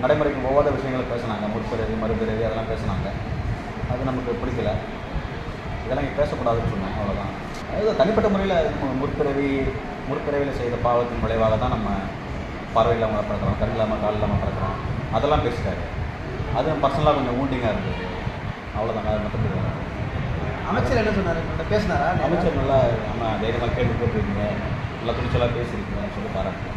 நடைமுறைக்கு ஒவ்வாத விஷயங்களை பேசினாங்க. முற்பிறவி மறுபிறவி அதெல்லாம் பேசினாங்க. அது நமக்கு பிடிக்கல. இதெல்லாம் இங்கே பேசக்கூடாதுன்னு சொன்னாங்க. அவ்வளோதான். அதாவது தனிப்பட்ட முறையில் முற்பிறவியில் செய்த பாவத்தின் விளைவாக தான் நம்ம பார்வை இல்லாமல் பிறக்கிறோம், கண் இல்லாமல் கால் இல்லாமல் பிறக்கிறோம். அதெல்லாம் பேசிட்டாரு. அது பர்சனலாக கொஞ்சம் ஊண்டிங்காக இருந்தது. அவ்வளோதாங்க. அது மட்டும் அமைச்சர் என்ன சொன்னார்? பேசினாரா? அமைச்சர் நல்லா நம்ம தைரியமாக கேள்வி கேட்டுருக்கீங்க, நல்லா துணிச்சலாக பேசியிருக்கீங்க சொல்லி பாராட்டு.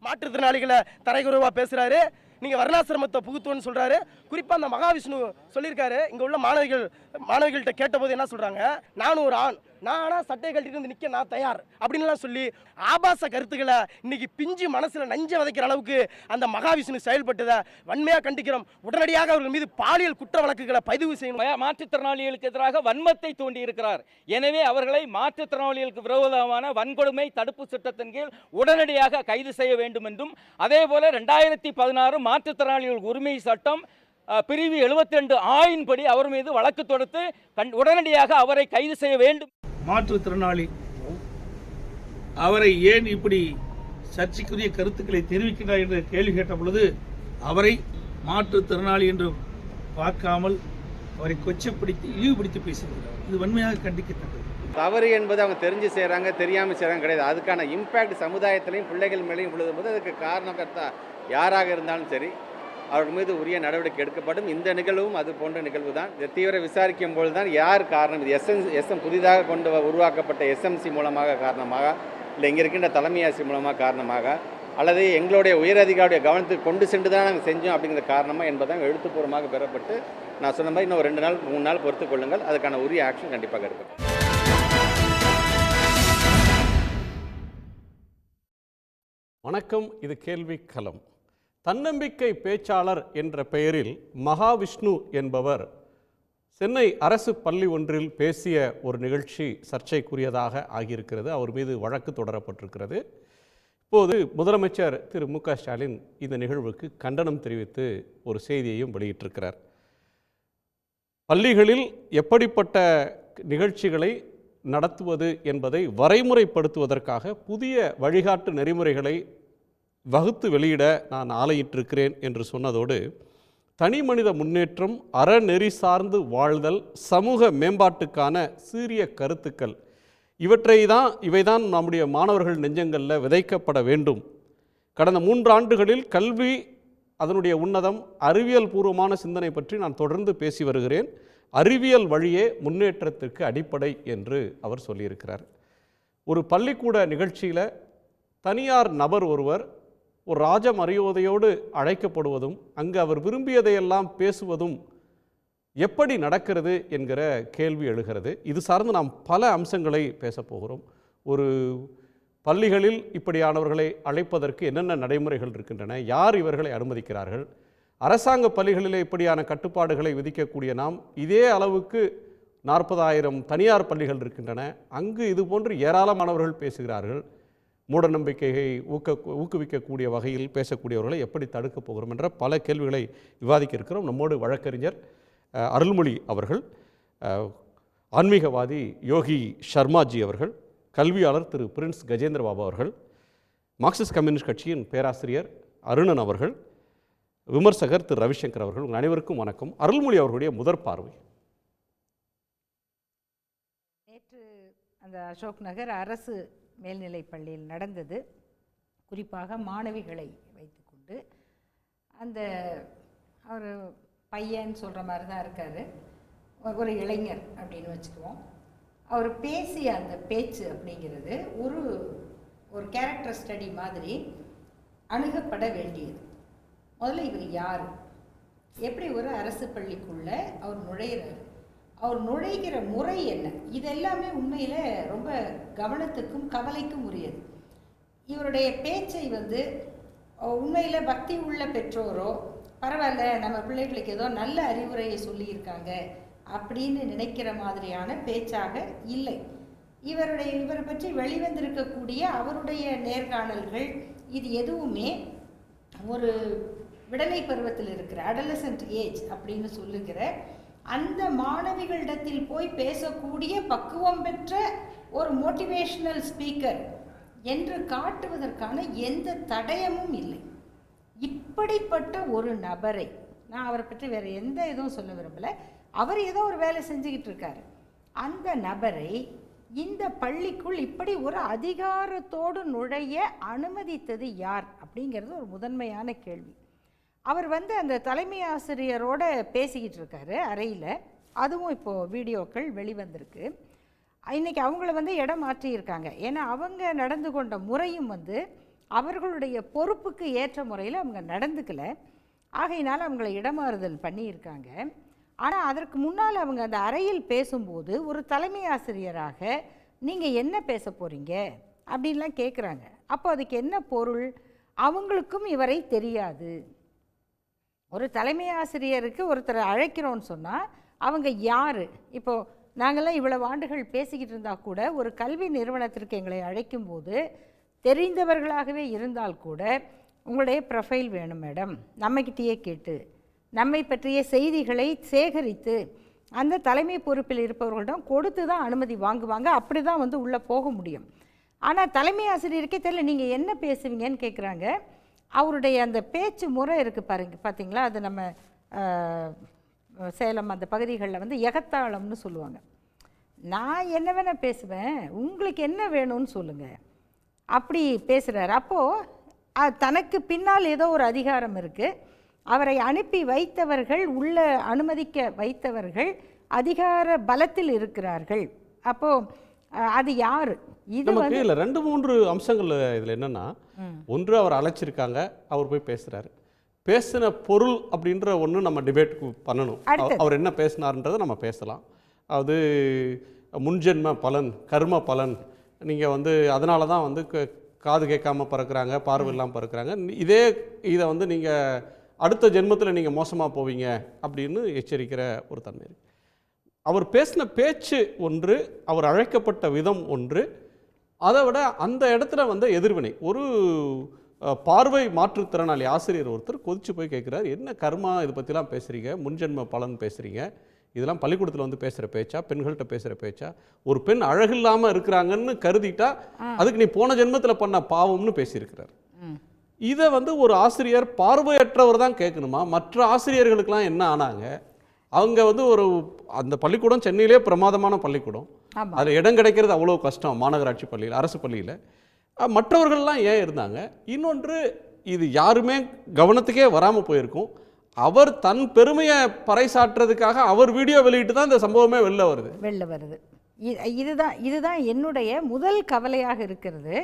மாற்றுத்திறனாளிகளை தரைக்குறைவாக பேசுகிறாரு. நீங்கள் வர்ணாசிரமத்தை புகுத்துவன்னு சொல்கிறாரு. குறிப்பாக அந்த மகாவிஷ்ணு சொல்லியிருக்காரு. இங்கே உள்ள மாணவிகள்கிட்ட கேட்டபோது என்ன சொல்கிறாங்க, நானும் ஒரு ஆண், நான் ஆனால் சட்டையை கட்டிட்டு வந்து நிற்க நான் தயார் அப்படின்லாம் சொல்லி ஆபாச கருத்துக்களை இன்னைக்கு பிஞ்சு மனசில் நஞ்ச விதைக்கிற அளவுக்கு அந்த மகாவிஷ்ணு செயல்பட்டதை வன்மையாக கண்டிக்கிறோம். உடனடியாக அவர்கள் மீது பாலியல் குற்ற வழக்குகளை பதிவு செய்யணும். மாற்றுத்திறனாளிகளுக்கு எதிராக வன்மத்தை தூண்டி இருக்கிறார். எனவே அவர்களை மாற்றுத்திறனாளிகளுக்கு விரோதமான வன்கொடுமை தடுப்பு சட்டத்தின் கீழ் உடனடியாக கைது செய்ய வேண்டும் என்றும், அதே போல 2016 மாற்றுத்திறனாளிகள் உரிமை சட்டம் பிரிவு 72 ஆயின் படி அவர் மீது வழக்கு தொடுத்து உடனடியாக அவரை கைது செய்ய வேண்டும். மாற்றுத்திறனாளி அவரை ஏன் இப்படி சர்ச்சைக்குரிய கருத்துக்களை தெரிவிக்கிறார் என்று கேள்வி கேட்ட பொழுது அவரை மாற்றுத்திறனாளி என்று பார்க்காமல் அவரை கொச்சப்படுத்தி இழிவுபடுத்தி பேசுகிறார். இது வன்மையாக கண்டிக்கத்தக்கது. தவறு என்பது அவங்க தெரிஞ்சு செய்கிறாங்க, தெரியாமல் செய்கிறாங்க கிடையாது. அதுக்கான இம்பேக்ட் சமுதாயத்திலையும் பிள்ளைகள் மேலேயும் விழுதும்போது அதுக்கு காரணகர்த்தா யாராக இருந்தாலும் சரி அவர்கள் மீது உரிய நடவடிக்கை எடுக்கப்படும். இந்த நிகழ்வும் அது போன்ற நிகழ்வு தான். இதை தீவிர விசாரிக்கும் பொழுது தான் யார் காரணம், இது எஸ்எம் புதிதாக உருவாக்கப்பட்ட எஸ்எம்சி மூலமாக காரணமாக, இல்லை இங்கே இருக்கின்ற தலைமை ஆசிரியர் மூலமாக காரணமாக, அல்லது எங்களுடைய உயரதிகாரியுடைய கவனத்துக்கு கொண்டு சென்று தான் நாங்கள் செஞ்சோம் அப்படிங்கிற காரணமாக என்பதாக எழுத்துப்பூர்வமாக பெறப்பட்டு, நான் சொன்ன மாதிரி இன்னும் 2 நாள் 3 நாள் பொறுத்து கொள்ளுங்கள். அதுக்கான உரிய ஆக்ஷன் கண்டிப்பாக எடுக்கும். வணக்கம். இது கேள்வி களம். தன்னம்பிக்கை பேச்சாளர் என்ற பெயரில் மகாவிஷ்ணு என்பவர் சென்னை அரசு பள்ளி ஒன்றில் பேசிய ஒரு நிகழ்ச்சி சர்ச்சைக்குரியதாக ஆகியிருக்கிறது. அவர் மீது வழக்கு தொடரப்பட்டிருக்கிறது. இப்போது முதலமைச்சர் திரு மு.க. ஸ்டாலின் இந்த நிகழ்வுக்கு கண்டனம் தெரிவித்து ஒரு செய்தியையும் வெளியிட்டிருக்கிறார். பள்ளிகளில் எப்படிப்பட்ட நிகழ்ச்சிகளை நடத்துவது என்பதை வரைமுறைப்படுத்துவதற்காக புதிய வழிகாட்டு நெறிமுறைகளை வகுத்து வெளியிட நான் ஆணையிட்டிருக்கிறேன் என்று சொன்னதோடு, தனி மனித முன்னேற்றம், அறநெறி சார்ந்து வாழ்தல், சமூக மேம்பாட்டுக்கான சீரிய கருத்துக்கள் இவைதான் நம்முடைய மாணவர்கள் நெஞ்சங்களில் விதைக்கப்பட வேண்டும். கடந்த 3 ஆண்டுகளில் கல்வி அதனுடைய உன்னதம் அறிவியல் பூர்வமான சிந்தனை பற்றி நான் தொடர்ந்து பேசி வருகிறேன். அறிவியல் வழியே முன்னேற்றத்திற்கு அடிப்படை என்று அவர் சொல்லியிருக்கிறார். ஒரு பள்ளிக்கூட நிகழ்ச்சியில் தனியார் நபர் ஒருவர் ஒரு ராஜ மரியாதையோடு அழைக்கப்படுவதும் அங்கு அவர் விரும்பியதையெல்லாம் பேசுவதும் எப்படி நடக்கிறது என்கிற கேள்வி எழுகிறது. இது சார்ந்து நாம் பல அம்சங்களை பேசப்போகிறோம். ஒரு பள்ளிகளில் இப்படியானவர்களை அழைப்பதற்கு என்னென்ன நடைமுறைகள் இருக்கின்றன, யார் இவர்களை அனுமதிக்கிறார்கள், அரசாங்க பள்ளிகளிலே இப்படியான கட்டுப்பாடுகளை விதிக்கக்கூடிய நாம் இதே அளவுக்கு 40,000 தனியார் பள்ளிகள் இருக்கின்றன. அங்கு இது போன்று ஏராளமானவர்கள் பேசுகிறார்கள். மூட நம்பிக்கையை ஊக்குவிக்கக்கூடிய வகையில் பேசக்கூடியவர்களை எப்படி தடுக்கப் போகிறோம் என்ற பல கேள்விகளை விவாதிக்க இருக்கிறோம். நம்மோடு வழக்கறிஞர் அருள்மொழி அவர்கள், ஆன்மீகவாதி யோகி சர்மாஜி அவர்கள், கல்வியாளர் திரு பிரின்ஸ் கஜேந்திர பாபு அவர்கள், மார்க்சிஸ்ட் கம்யூனிஸ்ட் கட்சியின் பேராசிரியர் அருணன் அவர்கள், விமர்சகர் திரு ரவிசங்கர் அவர்கள். உங்கள் அனைவருக்கும் வணக்கம். அருள்மொழி அவர்களுடைய முதற் பார்வை. நேற்று அந்த அசோக் நகர் அரசு மேல்நிலைப் பள்ளியில் நடந்தது. குறிப்பாக மாணவிகளை வைத்துக்கொண்டு அந்த அவர் பையன் சொல்கிற மாதிரி தான் இருக்கார், ஒரு இளைஞர் அப்படின்னு வச்சுக்குவோம். அவர் பேசிய அந்த பேச்சு அப்படிங்கிறது ஒரு கேரக்டர் ஸ்டடி மாதிரி அணுகப்பட வேண்டியது. முதல்ல இவர் யார், எப்படி ஒரு அரசு பள்ளிக்குள்ளே அவர் நுழையிறார், அவர் நுழைகிற முறை என்ன, இதெல்லாமே உண்மையில் ரொம்ப கவனத்துக்கும் கவலைக்கும் உரியது. இவருடைய பேச்சை உண்மையில் பக்தி உள்ள பெற்றோரோ பரவாயில்ல நம்ம பிள்ளைகளுக்கு ஏதோ நல்ல அறிவுரையை சொல்லியிருக்காங்க அப்படின்னு நினைக்கிற மாதிரியான பேச்சாக இல்லை. இவரை பற்றி வெளிவந்திருக்கக்கூடிய அவருடைய நேர்காணல்கள் இது எதுவுமே ஒரு விடலை பருவத்தில் இருக்கிற அடலசன்ட் ஏஜ் அப்படின்னு சொல்லுகிற அந்த மாணவிகளிடத்தில் போய் பேசக்கூடிய பக்குவம் பெற்ற ஒரு மோட்டிவேஷனல் ஸ்பீக்கர் என்று காட்டுவதற்கான எந்த தடயமும் இல்லை. இப்படிப்பட்ட ஒரு நபரை, நான் அவரை பற்றி வேறு எந்த இதுவும் சொல்ல விரும்பலை, அவர் ஏதோ ஒரு வேலை செஞ்சுக்கிட்டு இருக்காரு, அந்த நபரை இந்த பள்ளிக்குள் இப்படி ஒரு அதிகாரத்தோடு நுழைய அனுமதித்தது யார் அப்படிங்கிறது ஒரு முதன்மையான கேள்வி. அவர் அந்த தலைமை ஆசிரியரோட பேசிக்கிட்டு இருக்காரு அறையில், அதுவும் இப்போது வீடியோக்கள் வெளிவந்திருக்கு. இன்றைக்கி அவங்கள இடம் மாற்றியிருக்காங்க. ஏன்னா அவங்க நடந்து கொண்ட முறையும் அவர்களுடைய பொறுப்புக்கு ஏற்ற முறையில் அவங்க நடந்துக்கலை. ஆகையினால் அவங்கள இடமாறுதல் பண்ணியிருக்காங்க. ஆனால் அதற்கு முன்னால் அவங்க அந்த அறையில் பேசும்போது ஒரு தலைமை ஆசிரியராக நீங்கள் என்ன பேச போகிறீங்க அப்படின்லாம் கேட்குறாங்க. அப்போ அதுக்கு என்ன பொருள்? அவங்களுக்கும் இவரை தெரியாது. ஒரு தலைமை ஆசிரியருக்கு ஒருத்தரை அழைக்கிறோன்னு சொன்னால் அவங்க யார்? இப்போது நாங்கள்லாம் இவ்வளவு ஆண்டுகள் பேசிக்கிட்டு இருந்தால் கூட ஒரு கல்வி நிறுவனத்திற்கு எங்களை அழைக்கும்போது தெரிந்தவர்களாகவே இருந்தால் கூட உங்களுடைய ப்ரொஃபைல் வேணும் மேடம், நம்மக்கிட்டேயே கேட்டு நம்மை பற்றிய செய்திகளை சேகரித்து அந்த தலைமை பொறுப்பில் இருப்பவர்களிடம் கொடுத்து தான் அனுமதி வாங்குவாங்க. அப்படி தான் உள்ளே போக முடியும். ஆனால் தலைமை ஆசிரியருக்கே தெரியல நீங்கள் என்ன பேசுவீங்கன்னு கேட்குறாங்க. அவருடைய அந்த பேச்சு முறை இருக்குது பார்த்தீங்களா, அது நம்ம சேலம் அந்த பகுதிகளில் எகத்தாளம்னு சொல்லுவாங்க. நான் என்ன வேணால் பேசுவேன், உங்களுக்கு என்ன வேணும்னு சொல்லுங்கள் அப்படி பேசுகிறார். அப்போது தனக்கு பின்னால் ஏதோ ஒரு அதிகாரம் இருக்குது. அவரை அனுப்பி வைத்தவர்கள், உள்ள அனுமதிக்க வைத்தவர்கள் அதிகார பலத்தில் இருக்கிறார்கள். அப்போது அது யார்? இது நமக்கு இல்லை 2-3 அம்சங்கள் இதில் என்னென்னா, ஒன்று அவர் அழைச்சிருக்காங்க, அவர் போய் பேசுகிறாரு, பேசின பொருள் அப்படின்ற ஒன்று நம்ம டிபேட்டுக்கு பண்ணணும். அவர் என்ன பேசினார்ன்றதை நம்ம பேசலாம். அது முன்ஜென்ம பலன், கர்ம பலன், நீங்கள் அதனால தான் காது கேட்காம பறக்கிறாங்க, பார்வை இல்லாமல் பறக்கிறாங்க, இதை நீங்கள் அடுத்த ஜென்மத்தில் நீங்கள் மோசமாக போவீங்க அப்படின்னு எச்சரிக்கிற ஒரு தன்மை இருக்குது. அவர் பேசின பேச்சு ஒன்று, அவர் அழைக்கப்பட்ட விதம் ஒன்று, அதை விட அந்த இடத்துல எதிர்வினை. ஒரு பார்வை மாற்றுத்திறனாளி ஆசிரியர் ஒருத்தர் கொதிச்சு போய் கேட்குறாரு, என்ன கர்மா இதை பற்றிலாம் பேசுகிறீங்க, முன்ஜென்ம பலன் பேசுகிறீங்க, இதெல்லாம் பள்ளிக்கூடத்தில் பேசுகிற பேச்சா, பெண்கள்கிட்ட பேசுகிற பேச்சா, ஒரு பெண் அழகில்லாமல் இருக்கிறாங்கன்னு கருதிட்டா அதுக்கு நீ போன ஜென்மத்தில் பண்ண பாவம்னு பேசியிருக்கிறார். இதை ஒரு ஆசிரியர் பார்வையற்றவர் தான் கேட்கணுமா? மற்ற ஆசிரியர்களுக்கெல்லாம் என்ன ஆனாங்க? அவங்க ஒரு அந்த பள்ளிக்கூடம் சென்னையிலே பிரமாதமான பள்ளிக்கூடம், அதில் இடம் கிடைக்கிறது அவ்வளோ கஷ்டம். மாநகராட்சி பள்ளியில், அரசு பள்ளியில் மற்றவர்கள்லாம் ஏன் இருந்தாங்க? இன்னொன்று, இது யாருமே கவனத்துக்கே வராமல் போயிருக்கும். அவர் தன் பெருமையை பறைசாற்றுறதுக்காக அவர் வீடியோ வெளியிட்டு தான் இந்த சம்பவமே வெளில வருது. இதுதான் என்னுடைய முதல் கவலையாக இருக்கிறது.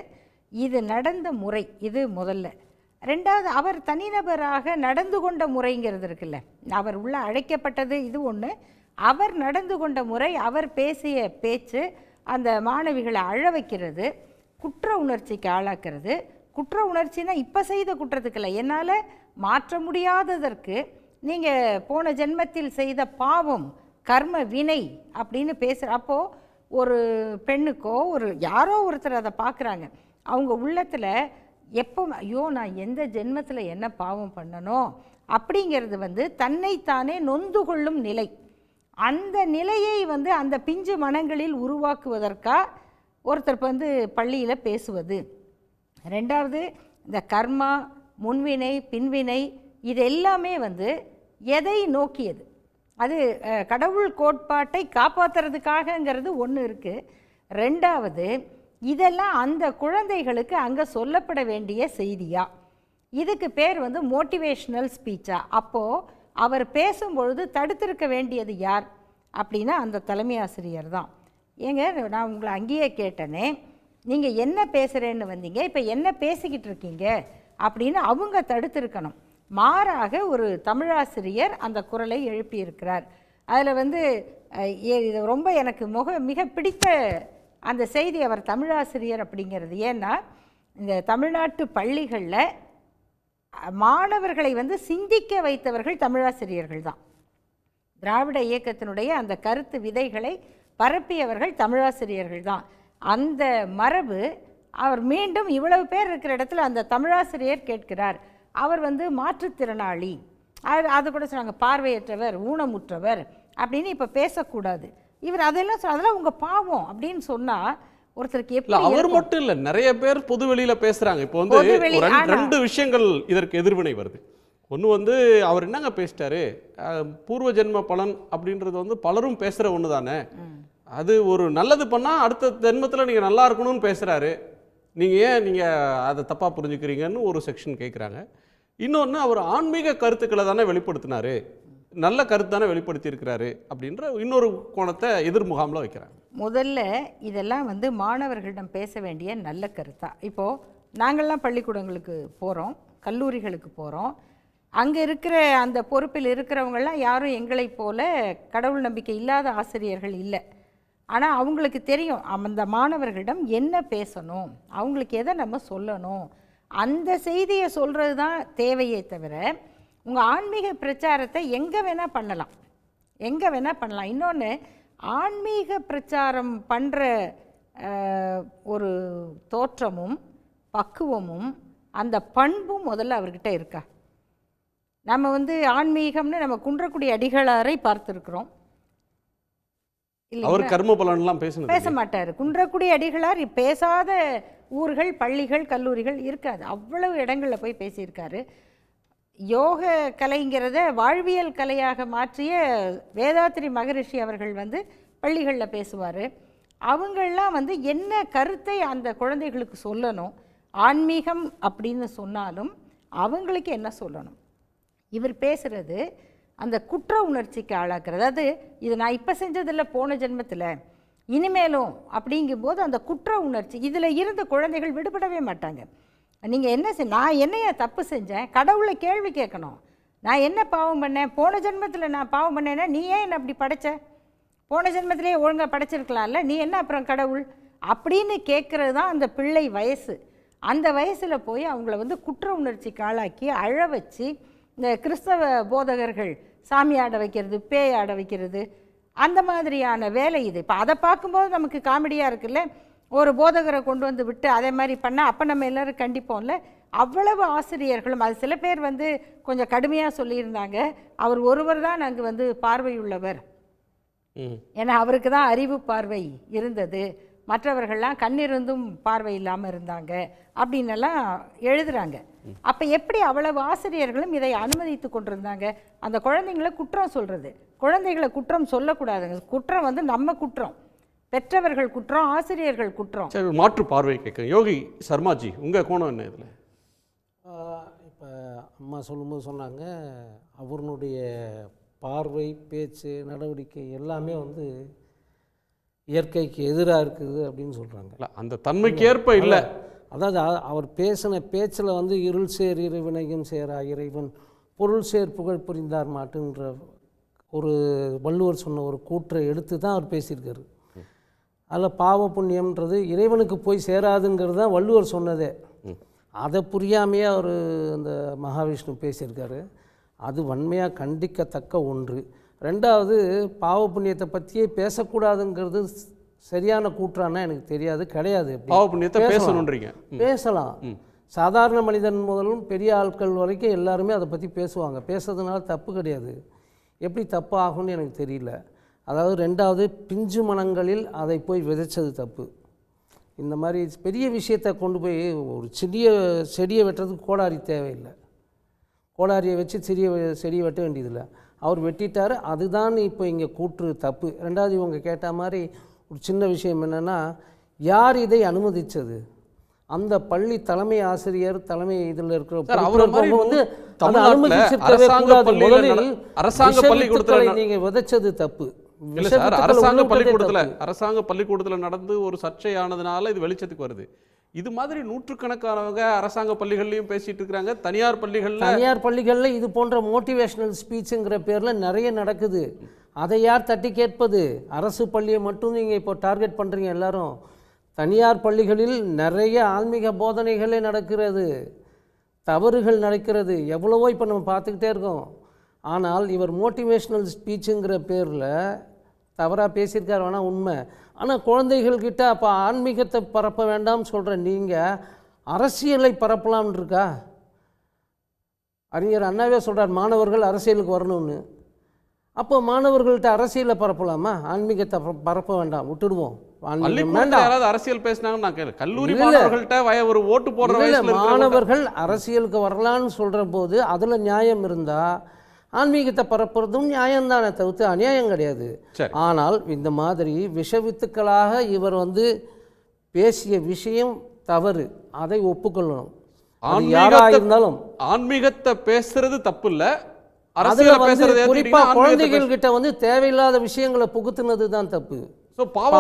இது நடந்த முறை, இது முதல்ல. ரெண்டாவது, அவர் தனிநபராக நடந்து கொண்ட முறைங்கிறது இருக்குல்ல, அவர் உள்ள அழைக்கப்பட்டது இது ஒன்று, அவர் நடந்து கொண்ட முறை, அவர் பேசிய பேச்சு அந்த மாணவிகளை அழ வைக்கிறது, குற்ற உணர்ச்சிக்கு ஆளாக்குறது. குற்ற உணர்ச்சினா இப்போ செய்த குற்றத்துக்கு இல்லை, என்னால் மாற்ற முடியாததற்கு நீங்கள் போன ஜென்மத்தில் செய்த பாவம், கர்ம வினை அப்படின்னு பேசுகிற. அப்போது ஒரு பெண்ணுக்கோ ஒரு யாரோ ஒருத்தர் அதை பார்க்குறாங்க, அவங்க உள்ளத்தில் எப்போ ஐயோ நான் எந்த ஜென்மத்தில் என்ன பாவம் பண்ணணும் அப்படிங்கிறது தன்னைத்தானே நொந்து கொள்ளும் நிலை. அந்த நிலையை அந்த பிஞ்சு மனங்களில் உருவாக்குவதற்காக ஒருத்தர் பள்ளியில் பேசுவது. ரெண்டாவது, இந்த கர்மா, முன்வினை, பின்வினை, இது எல்லாமே எதை நோக்கியது? அது கடவுள் கோட்பாட்டை காப்பாற்றுறதுக்காகங்கிறது ஒன்று இருக்குது. ரெண்டாவது, இதெல்லாம் அந்த குழந்தைகளுக்கு அங்கே சொல்லப்பட வேண்டிய செய்தியா? இதுக்கு பேர் மோட்டிவேஷ்னல் ஸ்பீச்சா? அப்போது அவர் பேசும்பொழுது தடுத்திருக்க வேண்டியது யார் அப்படின்னா அந்த தலைமை ஆசிரியர் தான். ஏங்க, நான் உங்களை அங்கேயே கேட்டேனே, நீங்கள் என்ன பேசுகிறேன்னு வந்தீங்க, இப்போ என்ன பேசிக்கிட்டு இருக்கீங்க அப்படின்னு அவங்க தடுத்திருக்கணும். மாறாக ஒரு தமிழாசிரியர் அந்த குரலை எழுப்பியிருக்கிறார். அதில் இது ரொம்ப எனக்கு மிக பிடித்த அந்த செய்தி. அவர் தமிழாசிரியர் அப்படிங்கிறது ஏன்னா, இந்த தமிழ்நாட்டு பள்ளிகளில் மாணவர்களை சிந்திக்க வைத்தவர்கள் தமிழாசிரியர்கள் தான். திராவிட இயக்கத்தினுடைய அந்த கருத்து விதைகளை பரப்பியவர்கள் தமிழாசிரியர்கள் தான். அந்த மரபு அவர் மீண்டும் இவ்வளவு பேர் இருக்கிற இடத்துல அந்த தமிழாசிரியர் கேட்கிறார். அவர் மாற்றுத்திறனாளி, அது கூட சொன்னாங்க, பார்வையற்றவர், ஊனமுற்றவர் அப்படின்னு இப்போ பேசக்கூடாது. இவர் அதெல்லாம் உங்கள் பாவம் அப்படின்னு சொன்னால் ஒருத்தருக்கு இல்ல எப்படி அவர் இருக்கும்? மட்டும் இல்ல, நிறைய பேர் பொது வெளியில பேசுறாங்க. இப்போ வந்து பொதுவெளி, ஒரு ஆனா- ரெண்டு விஷயங்கள் இதற்கு எதிர்வினை வருது. ஒன்று வந்து அவர் என்னங்க பேசிட்டாரு, பூர்வ ஜென்ம பலன் அப்படின்றது வந்து பலரும் பேசுற ஒன்று தானே. அது ஒரு நல்லது பண்ணா அடுத்த ஜென்மத்தில் நீங்க நல்லா இருக்கணும்னு பேசுறாரு, நீங்க ஏன் நீங்க அதை தப்பா புரிஞ்சுக்கிறீங்கன்னு ஒரு செக்ஷன் கேட்குறாங்க. இன்னொன்று, அவர் ஆன்மீக கருத்துக்களை தானே வெளிப்படுத்தினாரு, நல்ல கருத்து தானே வெளிப்படுத்தி இருக்கிறாரு அப்படின்ற இன்னொரு கோணத்தை எதிர் முகாமில் வைக்கிறாங்க. முதல்ல இதெல்லாம் வந்து மாணவர்களிடம் பேச வேண்டிய நல்ல கருத்தா. இப்போது நாங்கள்லாம் பள்ளிக்கூடங்களுக்கு போகிறோம், கல்லூரிகளுக்கு போகிறோம். அங்கே இருக்கிற அந்த பொறுப்பில் இருக்கிறவங்கெல்லாம் யாரும் எங்களைப் போல கடவுள் நம்பிக்கை இல்லாத ஆசிரியர்கள் இல்லை. ஆனால் அவங்களுக்கு தெரியும் அந்த மாணவர்களிடம் என்ன பேசணும், அவங்களுக்கு எதை நம்ம சொல்லணும், அந்த செய்தியை சொல்கிறது தான் தேவையே தவிர உங்கள் ஆன்மீக பிரச்சாரத்தை எங்கே வேணால் பண்ணலாம், எங்கே வேணால் பண்ணலாம். இன்னொன்று, ஆன்மீக பிரச்சாரம் பண்ணுற ஒரு தோற்றமும் பக்குவமும் அந்த பண்பும் முதல்ல அவர்கிட்ட இருக்கா? நம்ம வந்து ஆன்மீகம்னு நம்ம குன்றக்குடி அடிகளாரை பார்த்துருக்குறோம். அவர் கர்ம பலன்லாம் பேச மாட்டார். குன்றக்குடி அடிகளார் பேசாத ஊர்கள், பள்ளிகள், கல்லூரிகள் இருக்காது. அவ்வளவு இடங்களில் போய் பேசியிருக்காரு. யோக கலைங்கிறத வாழ்வியல் கலையாக மாற்றிய வேதாத்ரி மகரிஷி அவர்கள் வந்து பள்ளிகளில் பேசுவார். அவங்களாம் வந்து என்ன கருத்தை அந்த குழந்தைகளுக்கு சொல்லணும், ஆன்மீகம் அப்படின்னு சொன்னாலும் அவங்களுக்கு என்ன சொல்லணும். இவர் பேசுகிறது அந்த குற்ற உணர்ச்சிக்கு ஆளாக்குறது. அதாவது இது நான் இப்போ செஞ்சதில்லை, போன ஜென்மத்தில், இனிமேலும் அப்படிங்கும்போது அந்த குற்ற உணர்ச்சி இதில் இருந்த குழந்தைகள் விடுபடவே மாட்டாங்க. நீங்கள் என்ன நான் என்னைய தப்பு செஞ்சேன், கடவுளை கேள்வி கேட்கணும். நான் என்ன பாவம் பண்ணேன், போன ஜென்மத்தில் நான் பாவம் பண்ணேன்னா நீ ஏன் என்னை அப்படி படைச்ச, போன ஜென்மத்திலே ஒழுங்காக படைச்சிருக்கலாம்ல, நீ என்ன அப்புறம் கடவுள் அப்படின்னு கேட்குறது தான் அந்த பிள்ளை வயசு. அந்த வயசில் போய் அவங்கள வந்து குற்ற உணர்ச்சிக்கு ஆளாக்கி அழ வச்சு இந்த கிறிஸ்தவ போதகர்கள் சாமி ஆட வைக்கிறது, பேய் ஆட வைக்கிறது, அந்த மாதிரியான வேலை இது. இப்போ அதை பார்க்கும்போது நமக்கு காமெடியாக இருக்குல்ல, ஒரு போதகரை கொண்டு வந்து விட்டு அதே மாதிரி பண்ணால் அப்போ நம்ம எல்லோரும் கண்டிப்போம்ல. அவ்வளவு ஆசிரியர்களும், அது சில பேர் வந்து கொஞ்சம் கடுமையாக சொல்லியிருந்தாங்க, அவர் ஒருவர் தான் அங்கே வந்து பார்வையுள்ளவர், ஏன்னா அவருக்கு தான் அறிவு பார்வை இருந்தது, மற்றவர்கள்லாம் கண்ணிருந்தும் பார்வை இல்லாமல் இருந்தாங்க அப்படின்னெல்லாம் எழுதுகிறாங்க. அப்போ எப்படி அவ்வளவு ஆசிரியர்களும் இதை அனுமதித்து கொண்டிருந்தாங்க? அந்த குழந்தைங்களை குற்றம் சொல்கிறது, குழந்தைகளை குற்றம் சொல்லக்கூடாதுங்க. குற்றம் வந்து நம்ம குற்றம், பெற்றவர்கள் குற்றம், ஆசிரியர்கள் குற்றம். சரி, மாற்று பார்வை கேட்குறேன். யோகி சர்மாஜி, உங்கள் கோணம் என்ன இதில்? இப்போ அம்மா சொல்லும்போது சொன்னாங்க, அவருடைய பார்வை, பேச்சு, நடவடிக்கை எல்லாமே வந்து இயற்கைக்கு எதிராக இருக்குது அப்படின்னு சொல்கிறாங்க. இல்லை, அந்த தன்மைக்கு ஏற்ப இல்லை. அதாவது அவர் பேசின பேச்சில் வந்து இருள் சேர் இறைவினையும் சேரா இறைவன் பொருள் சேர் புகழ் புரிந்தார் மாட்டுன்ற ஒரு வள்ளுவர் சொன்ன ஒரு கூற்றை எடுத்து தான் அவர் பேசியிருக்காரு. அதில் பாவ புண்ணியம்ன்றது இறைவனுக்கு போய் சேராதுங்கிறது தான் வள்ளுவர் சொன்னதே. அதை புரியாமையே அவர் அந்த மகாவிஷ்ணு பேசியிருக்காரு. அது வன்மையாக கண்டிக்கத்தக்க ஒன்று. ரெண்டாவது, பாவ புண்ணியத்தை பற்றியே பேசக்கூடாதுங்கிறது சரியான கூற்றானா எனக்கு தெரியாது, கிடையாது. பாவ புண்ணியத்தை பேசணுன்றீங்க? பேசலாம். சாதாரண மனிதன் முதலும் பெரிய ஆட்கள் வரைக்கும் எல்லாருமே அதை பற்றி பேசுவாங்க. பேசுறதுனால தப்பு கிடையாது. எப்படி தப்பு ஆகும்னு எனக்கு தெரியல. அதாவது ரெண்டாவது, பிஞ்சு மனங்களில் அதை போய் விதைச்சது தப்பு. இந்த மாதிரி பெரிய விஷயத்தை கொண்டு போய் ஒரு சிறிய செடியை வெட்டுறதுக்கு கோடாரி தேவையில்லை. கோடாரியை வச்சு சிறிய செடியை வெட்ட வேண்டியதில்லை. அவர் வெட்டிட்டார், அதுதான் இப்போ இங்கே கூற்று தப்பு. ரெண்டாவது, இவங்க கேட்ட மாதிரி ஒரு சின்ன விஷயம் என்னென்னா, யார் இதை அனுமதித்தது? அந்த பள்ளி தலைமை ஆசிரியர், தலைமை இதில் இருக்கிற வந்து அரசாங்க பள்ளிக்கூடத்தில் நீங்கள் விதைச்சது தப்பு. அரசாங்க பள்ளிக்கூடத்தில் நடந்து ஒரு சர்ச்சையானதுனால இது வெளிச்சத்துக்கு வருது. இது மாதிரி நூற்றுக்கணக்கானவங்க அரசாங்க பள்ளிகள்லையும் பேசிட்டு இருக்கிறாங்க. தனியார் பள்ளிகளில் இது போன்ற மோட்டிவேஷனல் ஸ்பீச்சுங்கிற பேரில் நிறைய நடக்குது. அதை யார் தட்டி கேட்பது? அரசு பள்ளியை மட்டும் நீங்கள் இப்போ டார்கெட் பண்ணுறீங்க எல்லாரும். தனியார் பள்ளிகளில் நிறைய ஆன்மீக போதனைகளே நடக்கிறது, தவறுகள் நடக்கிறது, எவ்வளவோ இப்போ நம்ம பார்த்துக்கிட்டே இருக்கோம். ஆனால் இவர் மோட்டிவேஷ்னல் ஸ்பீச்சுங்கிற பேரில் தவறாக பேசியிருக்கார், வேணால் உண்மை. ஆனால் குழந்தைகள்கிட்ட அப்போ ஆன்மீகத்தை பரப்ப வேண்டாம்னு சொல்கிற நீங்கள் அரசியலை பரப்பலாம்னு இருக்கா? அறிஞர் அண்ணாவே சொல்கிறார், மாணவர்கள் அரசியலுக்கு வரணும்னு. அப்போ மாணவர்கள்ட்ட அரசியலை பரப்பலாமா? ஆன்மீகத்தை பரப்ப வேண்டாம், விட்டுடுவோம். யாராவது அரசியல் பேசினாங்கன்னு நான் கேளு. கல்லூரி மாணவர்கள்ட்ட ஒரு ஓட்டு போடுற வயசுல மாணவர்கள் அரசியலுக்கு வரலான்னு சொல்ற போது அதுல நியாயம் இருந்தா ஆன்மீகத்தை பரப்புறதும் நியாயம்தானே தவிர்த்து அநியாயம் கிடையாது. ஆனால் இந்த மாதிரி விஷவித்துக்களாக இவர் பேசிய விஷயம் தவறு, அதை ஒப்புக்கொள்ளணும். இருந்தாலும் ஆன்மீகத்தை பேசுறது தப்பு இல்ல, அதுல குறிப்பா குழந்தைகள் கிட்ட தேவையில்லாத விஷயங்களை புகுத்துனது தான் தப்பு. பாவ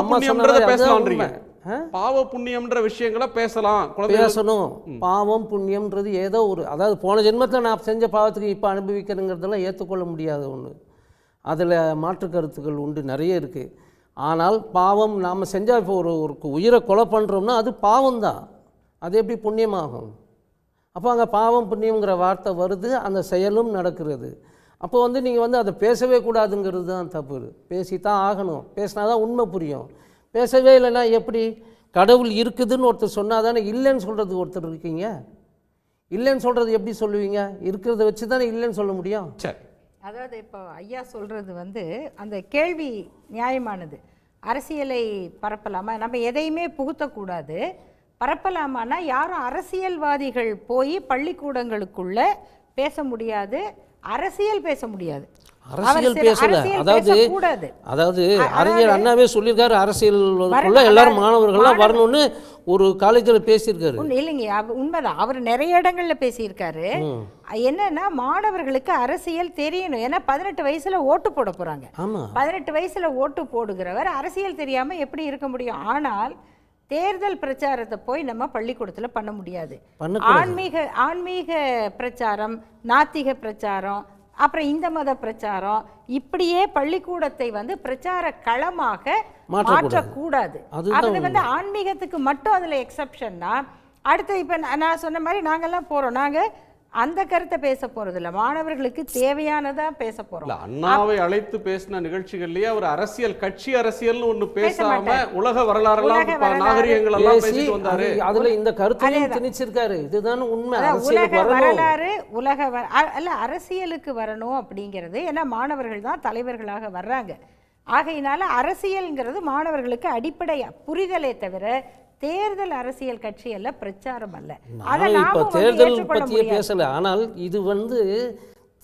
புண்ணியம்ன்ற விஷயங்களை பேசணும். பாவம் புண்ணியம்ன்றது ஏதோ அதாவது போன ஜென்மத்தில் நான் செஞ்ச பாவத்துக்கு இப்போ அனுபவிக்கிறேங்கிறதெல்லாம் ஏற்றுக்கொள்ள முடியாத ஒன்று. அதில் மாற்று கருத்துக்கள் உண்டு, நிறைய இருக்குது. ஆனால் பாவம் நாம் செஞ்சால் இப்போ ஒரு உயிரை கொலை பண்ணுறோம்னா அது பாவம் தான், அது எப்படி புண்ணியமாகும்? அப்போ அங்கே பாவம் புண்ணியங்கிற வார்த்தை வருது, அந்த செயலும் நடக்கிறது. அப்போ நீங்கள் அதை பேசவே கூடாதுங்கிறது தான் தப்பு. பேசித்தான் ஆகணும், பேசினா தான் உண்மை புரியும். பேசவே இல்லைன்னா எப்படி? கடவுள் இருக்குதுன்னு ஒருத்தர் சொன்னால் தானே இல்லைன்னு சொல்கிறது ஒருத்தர் இருக்கீங்க. இல்லைன்னு சொல்கிறது எப்படி சொல்லுவீங்க? இருக்கிறத வச்சு தானே இல்லைன்னு சொல்ல முடியும். சரி, அதாவது இப்போ ஐயா சொல்கிறது அந்த கேள்வி நியாயமானது. அரசியலை பரப்பலாமா, நம்ம எதையுமே புகுத்தக்கூடாது, பரப்பலாமான்னா யாரும் அரசியல்வாதிகள் போய் பள்ளிக்கூடங்களுக்குள்ள பேச முடியாது, அரசியல் பேச முடியாது. அரசியல் பேசல, அதாவது அறிஞர் அண்ணாவே சொல்லியிருக்காரு, அரசியல் எல்லாரும் மாணவர்கள்லாம் வரணும்னு ஒரு காலேஜில் பேசியிருக்காரு. இல்லைங்க, உண்மைதான், அவர் நிறைய இடங்கள்ல பேசியிருக்காரு. என்னன்னா மாணவர்களுக்கு அரசியல் தெரியணும். ஏன்னா 18 வயசுல ஓட்டு போட போறாங்க. 18 வயசுல ஓட்டு போடுகிறவர் அரசியல் தெரியாம எப்படி இருக்க முடியும்? ஆனால் தேர்தல் பிரச்சாரத்தை போய் நம்ம பள்ளிக்கூடத்தில் பண்ண முடியாது. ஆன்மீக பிரச்சாரம், நாத்திக பிரச்சாரம், அப்புறம் இந்த மத பிரச்சாரம், இப்படியே பள்ளிக்கூடத்தை பிரச்சார களமாக மாற்றக்கூடாது. அது ஆன்மீகத்துக்கு மட்டும் அதில் எக்ஸப்ஷன்னா, அடுத்து இப்போ நான் சொன்ன மாதிரி நாங்கள்லாம் போகிறோம், நாங்கள் அந்த கருத்தை பேச போறது இல்ல, மாணவர்களுக்கு தேவையானதா பேச போறோம். அண்ணாவை அழைத்து பேசின நிகழ்ச்சிகள்லயே அவர் அரசியல் கட்சி அரசியல்னு ஒண்ணு பேசாம உலக வரலாறுலாம் நாகரிகங்கள் எல்லாம் பேசிட்டு வந்தாரு. அதுல இந்த கருத்தையும் திணிச்சிருக்காரு. இதுதான் உண்மை. உலக வரலாறு, அரசியலுக்கு வரணும் அப்படிங்கிறது. ஏன்னா மாணவர்கள் தான் தலைவர்களாக வர்றாங்க. ஆகையினால அரசியல்ங்கிறது மாணவர்களுக்கு அடிப்படை புரிதலே தவிர தேர்தல் அரசியல் கட்சி அல்ல, பிரச்சாரம் அல்ல. இப்போ தேர்தல் பற்றியே பேசல. ஆனால் இது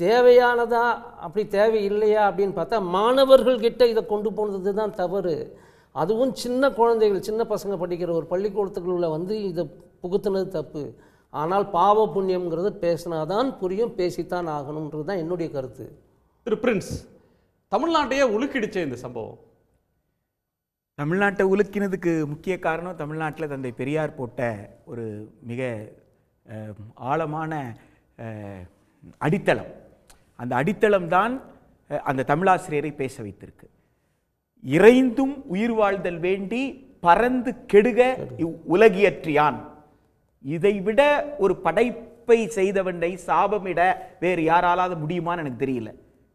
தேவையானதா அப்படி தேவை இல்லையா அப்படின்னு பார்த்தா மாணவர்கள் கிட்ட இதை கொண்டு போனது தான் தவறு. அதுவும் சின்ன குழந்தைகள், சின்ன பசங்க படிக்கிற ஒரு பள்ளிக்கூடத்துக்குள்ள இதை புகுத்துனது தப்பு. ஆனால் பாவ புண்ணியம்ங்கிறது பேசினாதான் புரியும், பேசித்தான் ஆகணும்ன்றது தான் என்னுடைய கருத்து. திரு பிரின்ஸ், தமிழ்நாட்டையே உலுக்கிடுச்சே இந்த சம்பவம். தமிழ்நாட்டை உலுக்கினதுக்கு முக்கிய காரணம் தமிழ்நாட்டில் தந்தை பெரியார் போட்ட ஒரு மிக ஆழமான அடித்தளம். அந்த அடித்தளம் தான் அந்த தமிழாசிரியரை பேச வைத்திருக்கு. இறைந்தும் உயிர் வாழ்தல் வேண்டி பறந்து கெடுக உலகியற்றியான். இதைவிட ஒரு படைப்பை செய்தவனை சாபமிட வேறு யாராலாவது முடியுமான்னு எனக்கு தெரியல.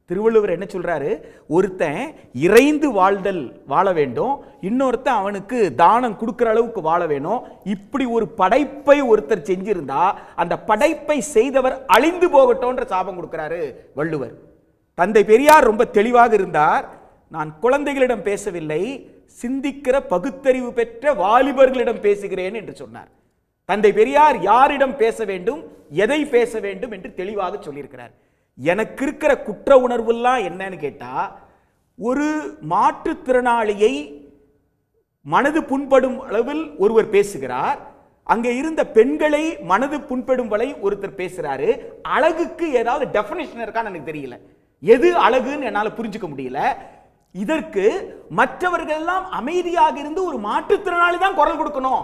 திருவள்ளுவர் என்ன சொல்றாரு? ஒருத்தன் இறைந்து வாழ வேண்டும், இன்னொருத்தன் அவனுக்கு தானம் கொடுக்கிற அளவுக்கு வாழ வேணும். இப்படி ஒரு படைப்பை ஒருத்தர் செஞ்சிருந்தா அந்த படைப்பை செய்தவர் அழிந்து போகட்டும்ன்ற சாபம் கொடுக்கிறாரு வள்ளுவர். தந்தை பெரியார் ரொம்ப தெளிவாக இருந்தார். நான் குழந்தைகளிடம் பேசவில்லை, சிந்திக்கிற பகுத்தறிவு பெற்ற வாலிபர்களிடம் பேசுகிறேன் என்று சொன்னார். தந்தை பெரியார் யாரிடம் பேச வேண்டும், எதை பேச வேண்டும் என்று தெளிவாக சொல்லியிருக்கிறார். எனக்கு இருக்கிற குற்ற உணர்வுலாம் என்னன்னு கேட்டா, ஒரு மாற்றுத்திறனாளியை மனது புண்படும் அளவில் ஒருவர் பேசுகிறார், அங்கே இருந்த பெண்களை மனது புண்படும் வரை ஒருத்தர் பேசுறாரு. அழகுக்கு ஏதாவது டெஃபினிஷன் இருக்கான்னு எனக்கு தெரியல, எது அழகுன்னு என்னால புரிஞ்சுக்க முடியல. இதற்கு மற்றவர்கள் எல்லாம் அமைதியாக இருந்து ஒரு மாற்றுத்திறனாளி தான் குரல் கொடுக்கணும்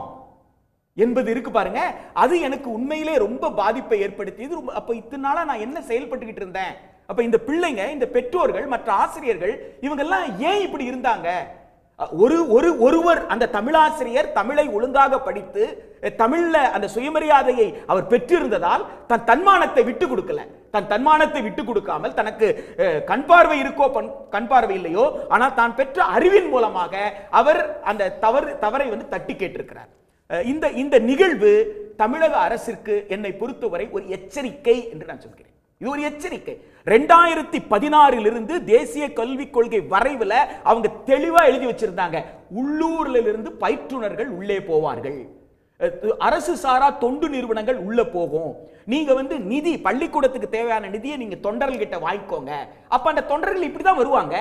என்பது இருக்கு பாருங்க, அது எனக்கு உண்மையிலே ரொம்ப பாதிப்பை ஏற்படுத்தியது. அப்ப இத்தனை நாளா நான் என்ன செயல்பட்டுக்கிட்டு இருந்தேன், அப்ப இந்த பிள்ளைங்க, இந்த பெற்றோர்கள், மற்ற ஆசிரியர்கள் இவங்கெல்லாம் ஏன் இப்படி இருந்தாங்க? ஒருவர் அந்த தமிழாசிரியர் தமிழை ஒழுங்காக படித்து தமிழ்ல அந்த சுயமரியாதையை அவர் பெற்றிருந்ததால் தன் தன்மானத்தை விட்டு கொடுக்கல. தன் தன்மானத்தை விட்டு கொடுக்காமல் தனக்கு கண் பார்வை இருக்கோ கண் பார்வை இல்லையோ, ஆனால் தான் பெற்ற அறிவின் மூலமாக அவர் அந்த தவறை தட்டி கேட்டிருக்கிறார். இந்த நிகழ்வு தமிழக அரசிற்கு என்னை பொறுத்தவரை ஒரு எச்சரிக்கை என்று நான் சொல்கிறேன். இது ஒரு எச்சரிக்கை. 2016 தேசிய கல்விக் கொள்கை வரைவுல அவங்க தெளிவா எழுதி வச்சிருந்தாங்க, உள்ளூர்ல இருந்து பயிற்றுனர்கள் உள்ளே போவார்கள், அரசு சாரா தொண்டு நிறுவனங்கள் உள்ள போகும், நீங்க நிதி பள்ளிக்கூடத்துக்கு தேவையான நிதியை நீங்க தொண்டர்கள் கிட்ட வாங்கிக்கோங்க. அப்ப அந்த தொண்டர்கள் இப்படிதான் வருவாங்க.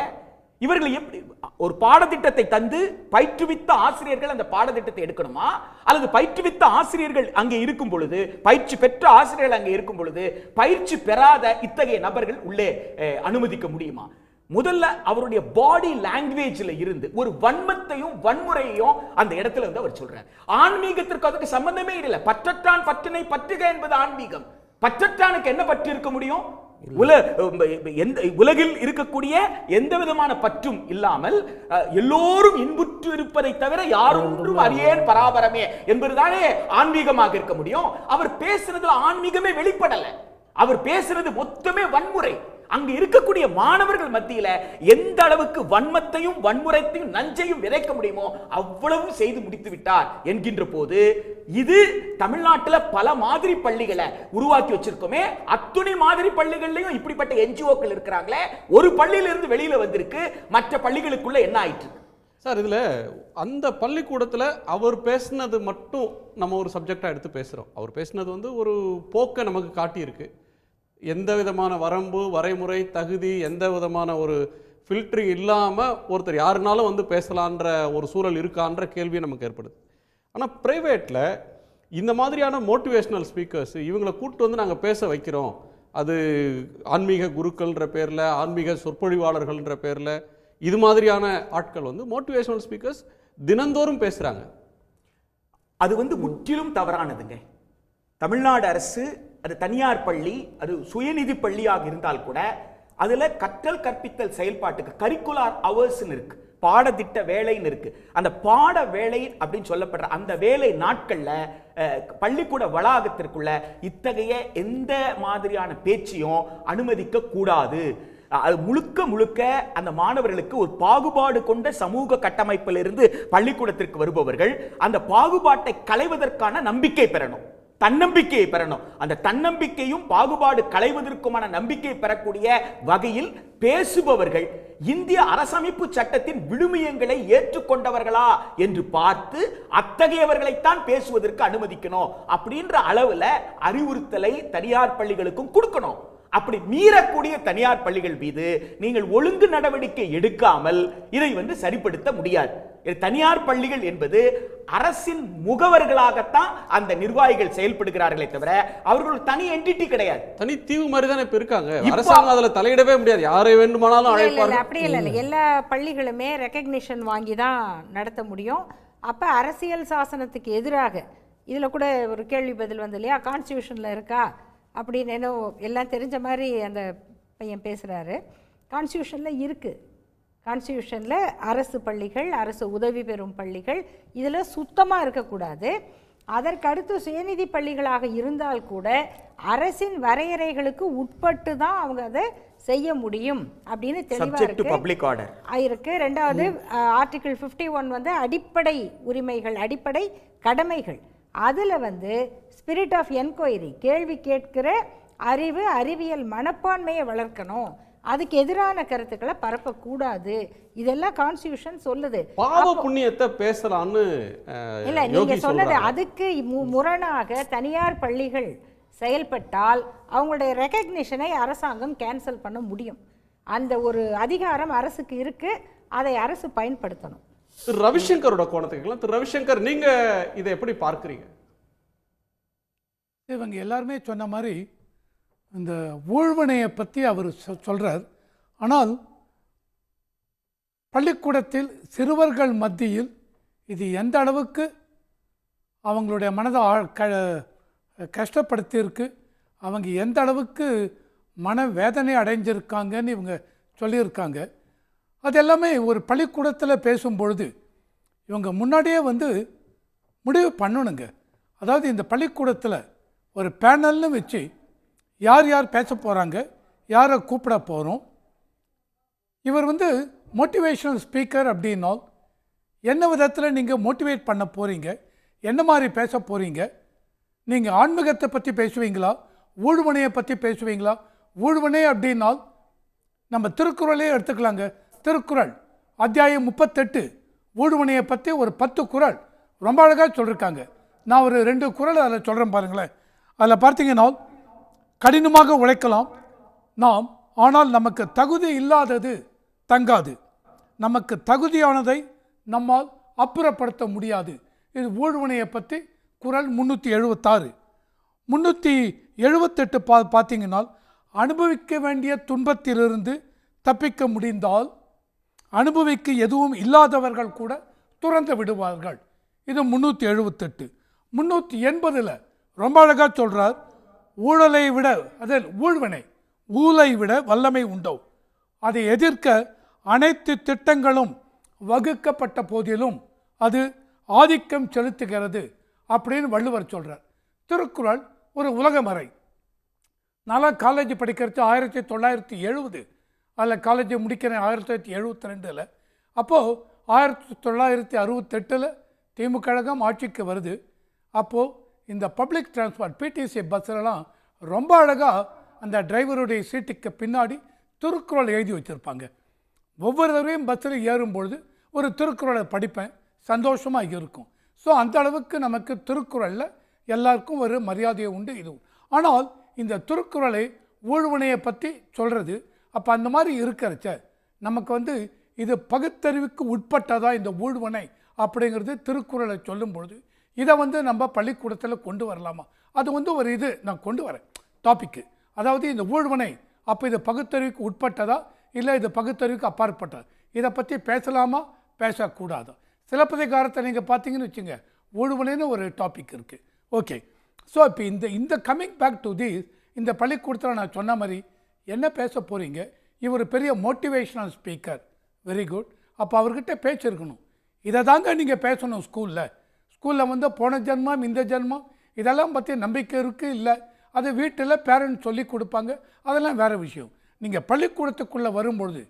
இவர்கள் எப்படி ஒரு பாடத்திட்டத்தை தந்து பயிற்றுவித்த ஆசிரியர்கள் அந்த பாடத்திட்டத்தை எடுக்கணுமா, அல்லது பயிற்றுவித்த ஆசிரியர்கள் அங்கே இருக்கும் பொழுது, பயிற்சி பெற்ற ஆசிரியர்கள் அங்கே இருக்கும் பொழுது பயிற்சி பெறாத இத்தகைய நபர்கள் உள்ளே அனுமதிக்க முடியுமா? முதல்ல அவருடைய பாடி லாங்குவேஜ்ல இருந்து ஒரு வன்மத்தையும் வன்முறையையும் அந்த இடத்துல அவர் சொல்றார். ஆன்மீகத்திற்கு அதுக்கு சம்பந்தமே இல்லை. பற்றற்றான் பற்றினை பற்றுக என்பது ஆன்மீகம். பற்றற்றானுக்கு என்ன பற்று இருக்க முடியும்? உலகில் இருக்கக்கூடிய எந்த விதமான பற்றும் இல்லாமல் எல்லோரும் இன்புற்று இருப்பதை தவிர யாரொன்றும் அறியேன் பராபரமே என்பதுதானே ஆன்மீகமாக இருக்க முடியும். அவர் பேசுறதுல ஆன்மீகமே வெளிப்படல. அவர் பேசுறது மொத்தமே வன்முறை. அங்கு இருக்கக்கூடிய மாணவர்கள் மத்தியில எந்த அளவுக்கு வன்மத்தையும் வன்முறையையும் நஞ்சையும் விதைக்க முடியுமோ அவ்வளவு செய்து முடித்து விட்டார் என்கின்ற போது, இது தமிழ்நாட்டில் பல மாதிரி பள்ளிகளை உருவாக்கி வச்சிருக்கோமே, அத்துணை மாதிரி பள்ளிகள்லயும் இப்படிப்பட்ட என்ஜிஓக்கள் இருக்கிறாங்களே, ஒரு பள்ளியிலிருந்து வெளியில வந்திருக்கு, மற்ற பள்ளிகளுக்குள்ள என்ன ஆயிற்று சார்? இதில் அந்த பள்ளிக்கூடத்தில் அவர் பேசினது மட்டும் நம்ம ஒரு சப்ஜெக்டாக எடுத்து பேசுகிறோம். அவர் பேசினது ஒரு போக்கை நமக்கு காட்டியிருக்கு. எந்த விதமான வரம்பு வரைமுறை தகுதி எந்த விதமான ஒரு ஃபில்டரிங் இல்லாமல் ஒருத்தர் யாருனாலும் பேசலான்ற ஒரு சூழல் இருக்கான்ற கேள்வியை நமக்கு ஏற்படுது. ஆனால் ப்ரைவேட்டில் இந்த மாதிரியான மோட்டிவேஷ்னல் ஸ்பீக்கர்ஸ் இவங்களை கூப்பிட்டு நாங்கள் பேச வைக்கிறோம், அது ஆன்மீக குருக்கள்ன்ற பேரில் ஆன்மீக சொற்பொழிவாளர்கள்ன்ற பேரில் இது மாதிரியான ஆட்கள் மோட்டிவேஷனல் ஸ்பீக்கர்ஸ் தினந்தோறும் பேசுகிறாங்க. அது முற்றிலும் தவறானதுங்க. தமிழ்நாடு அரசு, அது தனியார் பள்ளி, அது சுயநிதி பள்ளியாக இருந்தால் கூட அதுல கற்றல் கற்பித்தல் செயல்பாட்டுக்கு கரிக்குலர் அவர்ஸ்னு இருக்கு, பாடத்திட்ட வேலைன்னு இருக்கு. அந்த பாட வேலை அப்படின்னு சொல்லப்படுற அந்த வேலை நாட்கள்ல பள்ளிக்கூட வளாகத்திற்குள்ள இத்தகைய எந்த மாதிரியான பேச்சையும் அனுமதிக்க கூடாது. அது முழுக்க முழுக்க அந்த மாணவர்களுக்கு ஒரு பாகுபாடு கொண்ட சமூக கட்டமைப்பிலிருந்து பள்ளிக்கூடத்திற்கு வருபவர்கள் அந்த பாகுபாட்டை களைவதற்கான நம்பிக்கை பெறணும், தன்னம்பிக்கையை பெறணும். அந்த தன்னம்பிக்கையும் பாகுபாடு களைவதற்குமான நம்பிக்கை பெறக்கூடிய வகையில் பேசுபவர்கள் இந்திய அரசமைப்பு சட்டத்தின் விழுமியங்களை ஏற்றுக்கொண்டவர்களா என்று பார்த்து அத்தகையவர்களைத்தான் பேசுவதற்கு அனுமதிக்கணும் அப்படின்ற அளவுல அறிவுறுத்தலை தனியார் பள்ளிகளுக்கும் கொடுக்கணும். அப்படி மீறக்கூடிய தனியார் பள்ளிகள் மீது நீங்கள் ஒழுங்கு நடவடிக்கை எடுக்காமல் இதை சரிப்படுத்த முடியாது. தனியார் பள்ளிகள் என்பது அரசின் முகவர்களாகத்தான் அந்த நிர்வாகிகள் செயல்படுகிறார்களே தவிர அவர்கள் தனி என்டிட்டி கிடையாது. தனி தீவு மாதிரி தான் இப்ப இருக்காங்க. அரசாங்கம் அதுல தலையிடவே முடியாது, யாரை வேண்டுமானாலும் அழைப்பாங்க. அப்படி இல்லை, எல்லா பள்ளிகளுமே ரெகக்னிஷன் வாங்கி தான் நடத்த முடியும். அப்ப அரசியல் சாசனத்துக்கு எதிராக இதுல கூட ஒரு கேள்வி பதில் வந்து இல்லையா, கான்ஸ்டியூஷன்ல இருக்கா அப்படின்னு என்ன எல்லாம் தெரிஞ்ச மாதிரி அந்த பையன் பேசுகிறாரு. கான்ஸ்டியூஷனில் இருக்குது. கான்ஸ்டியூஷனில் அரசு பள்ளிகள், அரசு உதவி பெறும் பள்ளிகள் இதில் சுத்தமாக இருக்கக்கூடாது. அதற்கடுத்து சுயநிதி பள்ளிகளாக இருந்தால் கூட அரசின் வரையறைகளுக்கு உட்பட்டு தான் அவங்க அதை செய்ய முடியும் அப்படின்னு தெளிவாக இருக்கு. ரெண்டாவது ஆர்டிகிள் 51 அடிப்படை உரிமைகள், அடிப்படை கடமைகள். அதில் ஸ்பிரிட் ஆஃப் என்கொயரி, கேள்வி கேட்கிற அறிவு, அறிவியல் மனப்பான்மையை வளர்க்கணும், அதுக்கு எதிரான கருத்துக்களை பரப்பக்கூடாது, இதெல்லாம் கான்ஸ்டியூஷன் சொல்லுது. பாவ புண்ணியத்தை பேசலாம்னு இல்லை, நீங்க சொன்னது அதுக்கு முரணாக தனியார் பள்ளிகள் செயல்பட்டால் அவங்களுடைய ரெகக்னிஷனை அரசாங்கம் கேன்சல் பண்ண முடியும். அந்த ஒரு அதிகாரம் அரசுக்கு இருக்கு, அதை அரசு பயன்படுத்தணும். திரு ரவிசங்கரோட கோணத்துக்கு திரு ரவிசங்கர், நீங்க இதை எப்படி பார்க்குறீங்க? இவங்க எல்லாருமே சொன்ன மாதிரி இந்த ஊழ்வினையை பற்றி அவர் சொல்கிறார். ஆனால் பள்ளிக்கூடத்தில் சிறுவர்கள் மத்தியில் இது எந்த அளவுக்கு அவங்களுடைய மனதை கஷ்டப்படுத்தியிருக்கு, அவங்க எந்த அளவுக்கு மன வேதனை அடைஞ்சிருக்காங்கன்னு இவங்க சொல்லியிருக்காங்க. அது எல்லாமே ஒரு பள்ளிக்கூடத்தில் பேசும்பொழுது இவங்க முன்னாடியே முடிவு பண்ணணுங்க. அதாவது இந்த பள்ளிக்கூடத்தில் ஒரு பேனல்னு வச்சு யார் யார் பேச போகிறாங்க, யாரை கூப்பிட போகிறோம். இவர் மோட்டிவேஷனல் ஸ்பீக்கர் அப்படின்னால் என்ன விதத்தில் நீங்கள் மோட்டிவேட் பண்ண போகிறீங்க, என்ன மாதிரி பேச போகிறீங்க, நீங்கள் ஆன்மீகத்தை பற்றி பேசுவீங்களா, ஊழ்வினையை பற்றி பேசுவீங்களா, ஊழ்வனே அப்படின்னால் நம்ம திருக்குறளே எடுத்துக்கலாங்க. திருக்குறள் அத்தியாயம் 38 ஊழ்வனையை பற்றி ஒரு 10 குறள் ரொம்ப அழகாக சொல்லியிருக்காங்க. நான் ஒரு 2 குறள் அதில் சொல்கிறேன் பாருங்களேன். அதில் பார்த்தீங்கன்னா, கடினமாக உழைக்கலாம் நாம், ஆனால் நமக்கு தகுதி இல்லாதது தங்காது, நமக்கு தகுதியானதை நம்மால் அப்புறப்படுத்த முடியாது. இது ஊழ்வனையை பற்றி குறள் 376. 378 பார்த்தீங்கன்னா, அனுபவிக்க வேண்டிய துன்பத்திலிருந்து தப்பிக்க முடிந்தால் அனுபவிக்க எதுவும் இல்லாதவர்கள் கூட துறந்து விடுவார்கள். இது 378. 380 ரொம்ப அழகாக சொல்கிறார், ஊழலை விட அதில் ஊழ்வனை ஊழலை விட வல்லமை உண்டோ, அதை எதிர்க்க அனைத்து திட்டங்களும் வகுக்கப்பட்ட போதிலும் அது ஆதிக்கம் செலுத்துகிறது அப்படின்னு வள்ளுவர் சொல்கிறார். திருக்குறள் ஒரு உலகமறை. நான் காலேஜ் படிக்கிறது 1970, அதில் காலேஜ் முடிக்கிறேன் 1972. அப்போது 1968 திமுக கழகம் ஆட்சிக்கு வருது. அப்போது இந்த பப்ளிக் டிரான்ஸ்போர்ட் பிடிசி பஸ்ஸிலலாம் ரொம்ப அழகாக அந்த டிரைவருடைய சீட்டுக்கு பின்னாடி திருக்குறள் எழுதி வச்சுருப்பாங்க. ஒவ்வொரு தடவையும் பஸ்ஸில் ஏறும்பொழுது ஒரு திருக்குறளை படிப்பேன், சந்தோஷமாக இருக்கும். ஸோ அந்த அளவுக்கு நமக்கு திருக்குறளில் எல்லாருக்கும் ஒரு மரியாதையை உண்டு. இது ஆனால் இந்த திருக்குறளை ஊழ்வனையை பற்றி சொல்கிறது. அப்போ அந்த மாதிரி இருக்கிறச்ச நமக்கு இது பகுத்தறிவுக்கு உட்பட்டதா இந்த ஊழ்வனை அப்படிங்கிறது திருக்குறளை சொல்லும் பொழுது இதை நம்ம பள்ளிக்கூடத்தில் கொண்டு வரலாமா? அது ஒரு இது நான் கொண்டு வரேன் டாப்பிக்கு. அதாவது இந்த ஊழ்வனை அப்போ இது பகுத்தறிவுக்கு உட்பட்டதா இல்லை இது பகுத்தறிவுக்கு அப்பாற்பட்டதா, இதை பற்றி பேசலாமா பேசக்கூடாதா? சிலப்பதிகாரத்தை நீங்கள் பார்த்தீங்கன்னு வச்சுங்க, ஊழ்வனைன்னு ஒரு டாபிக் இருக்குது. ஓகே, ஸோ இப்போ இந்த கம்மிங் பேக் டு திஸ், இந்த பள்ளிக்கூடத்தில் நான் சொன்ன மாதிரி என்ன பேச போகிறீங்க? இவர் பெரிய மோட்டிவேஷனல் ஸ்பீக்கர், வெரி குட். அப்போ அவர்கிட்ட பேச்சிருக்கணும். இதை தாங்க நீங்கள் பேசணும் ஸ்கூலில் போன ஜென்மம் இந்த ஜென்மம் இதெல்லாம் பற்றி நம்பிக்கை இருக்குது இல்லை, அது வீட்டில் பேரண்ட்ஸ் சொல்லி கொடுப்பாங்க, அதெல்லாம் வேறு விஷயம். நீங்கள் பள்ளிக்கூடத்துக்குள்ளே வரும்பொழுது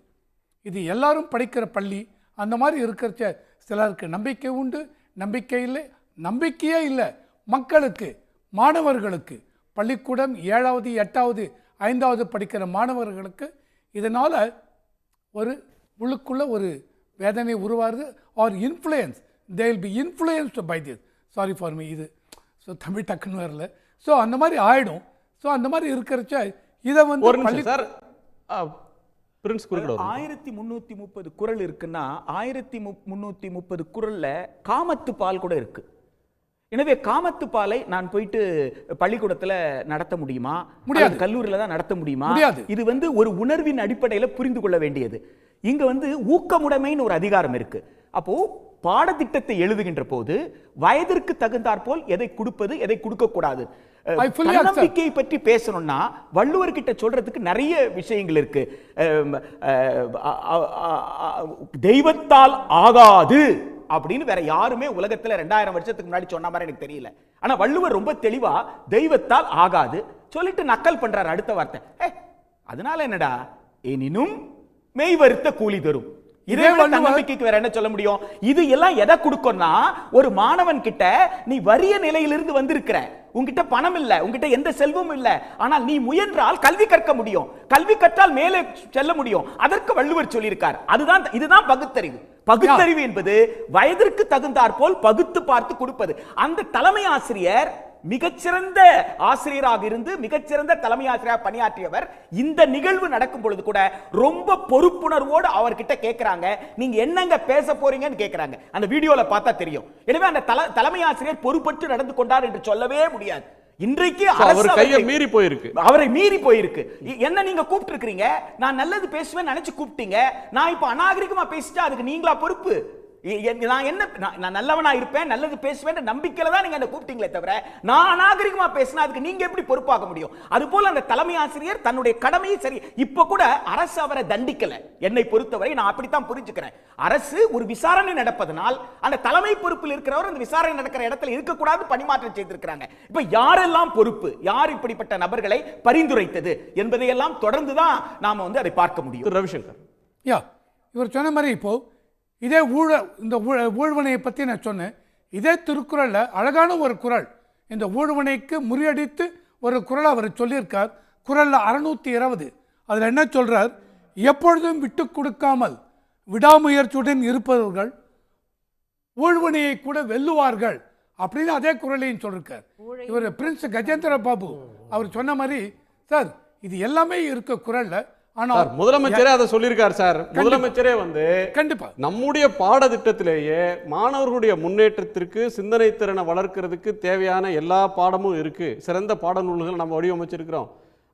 இது எல்லாரும் படிக்கிற பள்ளி, அந்த மாதிரி இருக்கிறச்ச சிலருக்கு நம்பிக்கை உண்டு, நம்பிக்கை இல்லை, நம்பிக்கையே இல்லை. மக்களுக்கு, மாணவர்களுக்கு, பள்ளிக்கூடம் 7வது 8வது 5வது படிக்கிற மாணவர்களுக்கு இதனால் ஒரு உள்ளுக்குள்ளே ஒரு வேதனை உருவாருது. Are influence, they will be influenced by this. Sorry for me, இது ஸோ தமிழ் டக்குன்னு வரல. ஸோ அந்த மாதிரி ஆகிடும். ஸோ அந்த மாதிரி இருக்கிறச்ச இதை சார் பிரின்ஸ் 1330 குறள் இருக்குன்னா 1330 குறள்ல காமத்து பால் கூட இருக்கு. எனவே காமத்து பாலை நான் போயிட்டு பள்ளிக்கூடத்தில் நடத்த முடியுமா? முடியாது. கல்லூரியில் தான் நடத்த முடியுமா? முடியாது. இது ஒரு உணர்வின் அடிப்படையில் புரிந்து கொள்ள வேண்டியது. இங்க ஊக்கமுடைமைன்னு ஒரு அதிகாரம் இருக்கு. அப்போ பாடத்திட்டத்தை எழுதுகின்ற போது வயதிற்கு தகுந்தாற்போல் எதை கொடுப்பது எதை கொடுக்க கூடாது, நம்பிக்கையை பற்றி பேசணும்னா வள்ளுவர் கிட்ட சொல்றதுக்கு நிறைய விஷயங்கள் இருக்கு. தெய்வத்தால் ஆகாது அப்படின்னு வேற யாருமே உலகத்துல 2000 வருஷத்துக்கு முன்னாடி சொன்ன மாதிரி எனக்கு தெரியல. ஆனா வள்ளுவர் ரொம்ப தெளிவா தெய்வத்தால் ஆகாது சொல்லிட்டு நக்கல் பண்றாரு. அடுத்த வார்த்தை, அதனால என்னடா, எனினும் மெய் வருத்த கூலி தரும். இதே நம்பிக்கைக்கு வேற என்ன சொல்ல முடியும்? இது எல்லாம் எதை கொடுக்கும்னா, ஒரு மாணவன் கிட்ட நீ வறிய நிலையிலிருந்து வந்திருக்கிற, உன்கிட்ட பணம் இல்ல, உன்கிட்ட எந்த செல்வமும் இல்ல, ஆனால் நீ முயன்றால் கல்வி கற்க முடியும், கல்வி கற்றால் மேலே செல்ல முடியும். அதற்கு வள்ளுவர் சொல்லியிருக்கார். இதுதான் பகுத்தறிவு. பகுத்தறிவு என்பது வயதிற்கு தகுந்தாற்போல் பகுத்து பார்த்து கொடுப்பது. அந்த தலைமை ஆசிரியர் மிகச்சிறந்த ஆசிரியராக இருந்து மிகச்சிறந்த தலைமை ஆசிரியராக பணியாற்றியவர் இந்த நிகழ்வு நடக்கும் பொழுது கூட ரொம்ப பொறுப்புணர்வோடு அவர்கிட்ட கேட்கிறாங்க, நீங்க என்னங்க பேச போறீங்கன்னு கேட்கிறாங்க. அந்த வீடியோல பார்த்தா தெரியும். எனவே அந்த தலைமை ஆசிரியர் பொறுப்பற்று நடந்து கொண்டார் என்று சொல்லவே முடியாது. இன்றைக்கு அவரை மீறி போயிருக்கு. என்ன நீங்க கூப்பிட்டு இருக்கீங்க, நான் நல்லது பேசுவேன் நினைச்சு கூப்பிட்டீங்க, நான் இப்ப அநாகரிகமா பேசிட்டா அதுக்கு நீங்களா பொறுப்பு? நான் நல்லவனா இருப்பேன், நல்லது பேசுவேன் நம்பிக்கையில தான் நீங்க என்ன கூப்பிட்டீங்களே தவிர நான் அநாகரிகமா பேசினா அதுக்கு நீங்க எப்படி பொறுப்பாக முடியும்? அதுபோல அந்த தலைமை ஆசிரியர் தன்னுடைய கடமையை சரி. இப்ப கூட அரசு அவரை தண்டிக்கல. என்னை பொறுத்தவரை நான் அப்படித்தான் புரிஞ்சுக்கிறேன். அரசு ஒரு விசாரணை நடப்பதனால் அந்த தலைமை பொறுப்பில் இருக்கிறவர் அந்த விசாரணை நடக்கிற இடத்துல இருக்கக்கூடாது, பணிமாற்றம் செய்திருக்கிறாங்க. இப்ப யாரெல்லாம் பொறுப்பு, யார் இப்படிப்பட்ட நபர்களை பரிந்துரைத்தது என்பதையெல்லாம் தொடர்ந்துதான் நாம அதை பார்க்க முடியும். ரவிசங்கர், இவர் சொன்ன மாதிரி இப்போ இதே இந்த ஊழ்வனையை பற்றி நான் சொன்னேன். இதே திருக்குறளில் அழகான ஒரு குறள், இந்த ஊழ்வனைக்கு முறியடித்து ஒரு குறள் அவர் சொல்லியிருக்கார். குறளில் 620 அதில் என்ன சொல்கிறார்? எப்பொழுதும் விட்டு கொடுக்காமல் விடாமுயற்சியுடன் இருப்பவர்கள் ஊழ்வினையை கூட வெல்லுவார்கள் அப்படின்னு அதே குறளையும் சொல்லிருக்கார். இவர் பிரின்ஸ் கஜேந்திர பாபு அவர் சொன்ன மாதிரி சார் இது எல்லாமே இருக்க குறள்ல. ஆனால் முதலமைச்சரே அதை சொல்லியிருக்கார் சார். முதலமைச்சரே கண்டிப்பா நம்முடைய பாடத்திட்டத்திலேயே மாணவர்களுடைய முன்னேற்றத்திற்கு சிந்தனை திறனை வளர்க்கறதுக்கு தேவையான எல்லா பாடமும் இருக்கு. சிறந்த பாடநூல்கள் நம்ம வடிவமைச்சிருக்கிறோம்.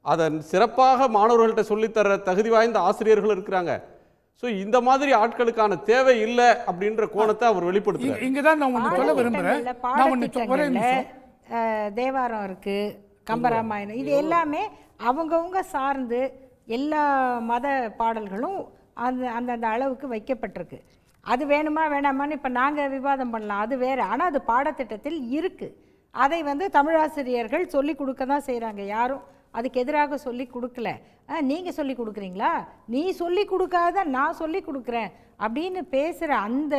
அதை சிறப்பாக மாணவர்கள்ட்ட சொல்லித்தர தகுதி வாய்ந்த ஆசிரியர்கள் இருக்கிறாங்க. ஸோ இந்த மாதிரி ஆட்களுக்கான தேவை இல்லை அப்படின்ற கோணத்தை அவர் வெளிப்படுத்துறார். இங்கதான் நான் ஒன்று சொல்ல விரும்புகிறேன். தேவாரம் இருக்கு, கம்பராமாயணம், இது எல்லாமே அவங்கவுங்க சார்ந்து எல்லா மத பாடல்களும் அந்தந்த அளவுக்கு வைக்கப்பட்டிருக்கு. அது வேணுமா வேணாமான்னு இப்போ நாங்கள் விவாதம் பண்ணலாம், அது வேறு. ஆனால் அது பாடத்திட்டத்தில் இருக்குது. அதை தமிழாசிரியர்கள் சொல்லி கொடுக்க தான் செய்கிறாங்க. யாரும் அதுக்கு எதிராக சொல்லி கொடுக்கல. நீங்கள் சொல்லி கொடுக்குறீங்களா, நீ சொல்லி கொடுக்காத நான் சொல்லி கொடுக்குறேன் அப்படின்னு பேசுகிற அந்த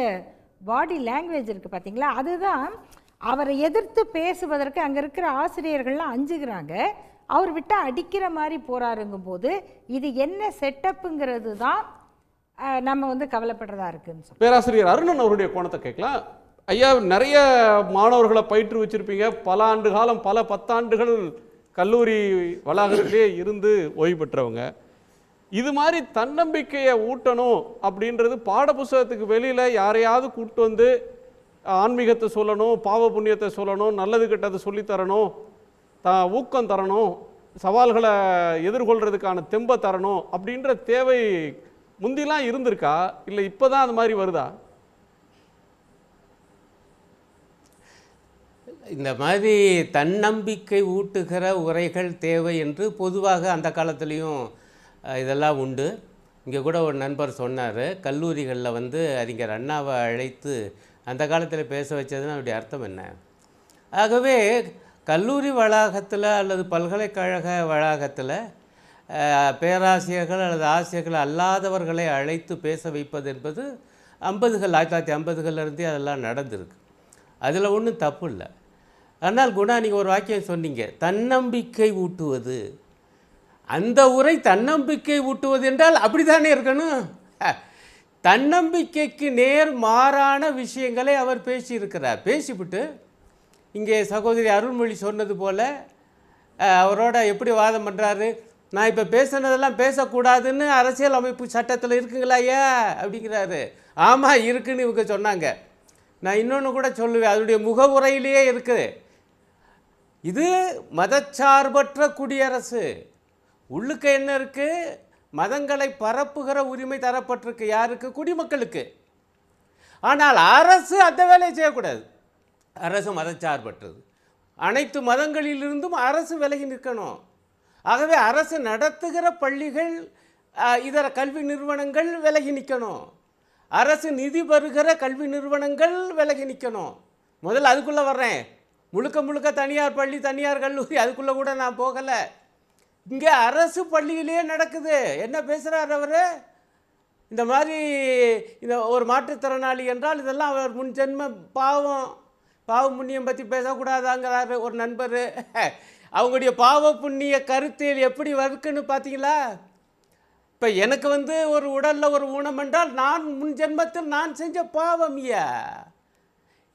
பாடி லாங்குவேஜ் இருக்குது பார்த்தீங்களா, அதுதான் அவரை எதிர்த்து பேசுவதற்கு அங்கே இருக்கிற ஆசிரியர்கள்லாம் அஞ்சுகிறாங்க. அவர் விட்டால் அடிக்கிற மாதிரி போகிறாருங்கும் போது இது என்ன செட்டப்புங்கிறது தான் நம்ம கவலைப்படுறதா இருக்குன்னு சொல்லி. பேராசிரியர் அருணன் அவருடைய கோணத்தை கேட்கலாம். ஐயா, நிறைய மாணவர்களை பயிற்று வச்சிருப்பீங்க. பல ஆண்டு காலம், பல 10 ஆண்டுகள் கல்லூரி வளாகத்திலே இருந்து ஓய்வு பெற்றவங்க. இது மாதிரி தன்னம்பிக்கையை ஊட்டணும் அப்படின்றது பாட புத்தகத்துக்கு வெளியில் யாரையாவது கூப்பிட்டு வந்து ஆன்மீகத்தை சொல்லணும், பாவ புண்ணியத்தை சொல்லணும், நல்லது கெட்டதை சொல்லித்தரணும், ஊக்கம் தரணும், சவால்களை எதிர்கொள்கிறதுக்கான தெம்பை தரணும் அப்படின்ற தேவை முந்திலாம் இருந்திருக்கா, இல்லை இப்போ தான் அது மாதிரி வருதா? இந்த மாதிரி தன்னம்பிக்கை ஊட்டுகிற உரைகள் தேவை என்று பொதுவாக அந்த காலத்துலேயும் இதெல்லாம் உண்டு. இங்கே கூட ஒரு நண்பர் சொன்னார், கல்லூரிகளில் அறிஞர் அண்ணாவை அழைத்து அந்த காலத்தில் பேச வச்சதுன்னு அவருடைய அர்த்தம் என்ன? ஆகவே கல்லூரி வளாகத்தில் அல்லது பல்கலைக்கழக வளாகத்தில் பேராசிரியர்கள் அல்லது ஆசிரியர்கள் அல்லாதவர்களை அழைத்து பேச வைப்பது என்பது 1950களிலிருந்தே அதெல்லாம் நடந்திருக்கு. அதில் ஒன்றும் தப்பு இல்லை. ஆனால் குணா, நீங்கள் ஒரு வாக்கியம் சொன்னீங்க, தன்னம்பிக்கை ஊட்டுவது. அந்த உரை தன்னம்பிக்கை ஊட்டுவது என்றால் அப்படி தானே இருக்கணும். தன்னம்பிக்கைக்கு நேர் மாறான விஷயங்களை அவர் பேசியிருக்கிறார். பேசிவிட்டு இங்கே சகோதரி அருள்மொழி சொன்னது போல் அவரோட எப்படி வாதம் பண்ணுறாரு, நான் இப்போ பேசுனதெல்லாம் பேசக்கூடாதுன்னு அரசியல் அமைப்பு சட்டத்தில் இருக்குங்களா ஐயா அப்படிங்கிறாரு. ஆமாம் இருக்குன்னு இவங்க சொன்னாங்க. நான் இன்னொன்று கூட சொல்லுவேன், அதனுடைய முகவுரையிலேயே இருக்குது, இது மதச்சார்பற்ற குடியரசு. உள்ளுக்கு என்ன இருக்குது? மதங்களை பரப்புகிற உரிமை தரப்பட்டிருக்கு. யாருக்கு? குடிமக்களுக்கு. ஆனால் அரசு அந்த வேலையை செய்யக்கூடாது. அரசு மதச்சார்பற்றது. அனைத்து மதங்களிலிருந்தும் அரசு விலகி நிற்கணும். ஆகவே அரசு நடத்துகிற பள்ளிகள், இதர கல்வி நிறுவனங்கள் விலகி நிற்கணும். அரசு நிதி பெறுகிற கல்வி நிறுவனங்கள் விலகி நிற்கணும். முதல்ல அதுக்குள்ளே வர்றேன். முழுக்க முழுக்க தனியார் பள்ளி, தனியார் கல்லூரி, அதுக்குள்ளே கூட நான் போகலை. இங்கே அரசு பள்ளியிலே நடக்குது. என்ன பேசுகிறார் அவர்? இந்த மாதிரி இந்த ஒரு மாற்றுத்திறனாளி என்றால் இதெல்லாம் அவர் முன் ஜென்ம பாவ புண்ணியம் பற்றி பேசக்கூடாதாங்கிறாரு ஒரு நண்பர். அவங்களுடைய பாவ புண்ணிய கருத்தில் எப்படி வருக்குன்னு பார்த்தீங்களா? இப்போ எனக்கு ஒரு உடலில் ஒரு ஊனம் என்றால் நான் முன் ஜென்மத்தில் நான் செஞ்ச பாவம்.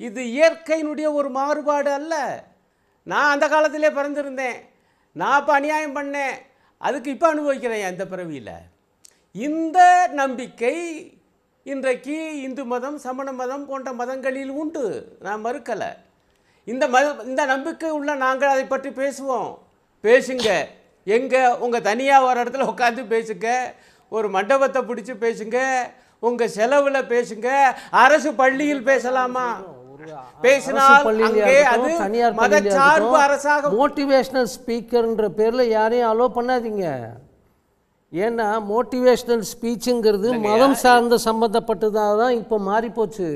இது இயற்கையினுடைய ஒரு மாறுபாடு அல்ல. நான் அந்த காலத்திலே பிறந்திருந்தேன், நான் இப்போ அநியாயம் பண்ணேன், அதுக்கு இப்போ அனுபவிக்கிறேன் இந்த பிறவியில். இந்த நம்பிக்கை இன்றைக்கு இந்து மதம், சமண மதம் போன்ற மதங்களில் உண்டு, நான் மறுக்கலை. இந்த நம்பிக்கை உள்ள நாங்கள் அதை பற்றி பேசுவோம். பேசுங்க, எங்கே உங்கள் தனியாக ஒரு இடத்துல உட்காந்து பேசுங்க, ஒரு மண்டபத்தை பிடிச்சி பேசுங்க, உங்கள் செலவில் பேசுங்க. அரசு பள்ளியில் பேசலாமா? மோட்டிவேஷனல் ஸ்பீக்கர்ன்ற பேரில் யாரையும் அலோ பண்ணாதீங்க. ஏன்னா மோட்டிவேஷனல் ஸ்பீச்சுங்கிறது மதம் சார்ந்த சம்பந்தப்பட்டதாக தான் இப்போ மாறி போச்சு.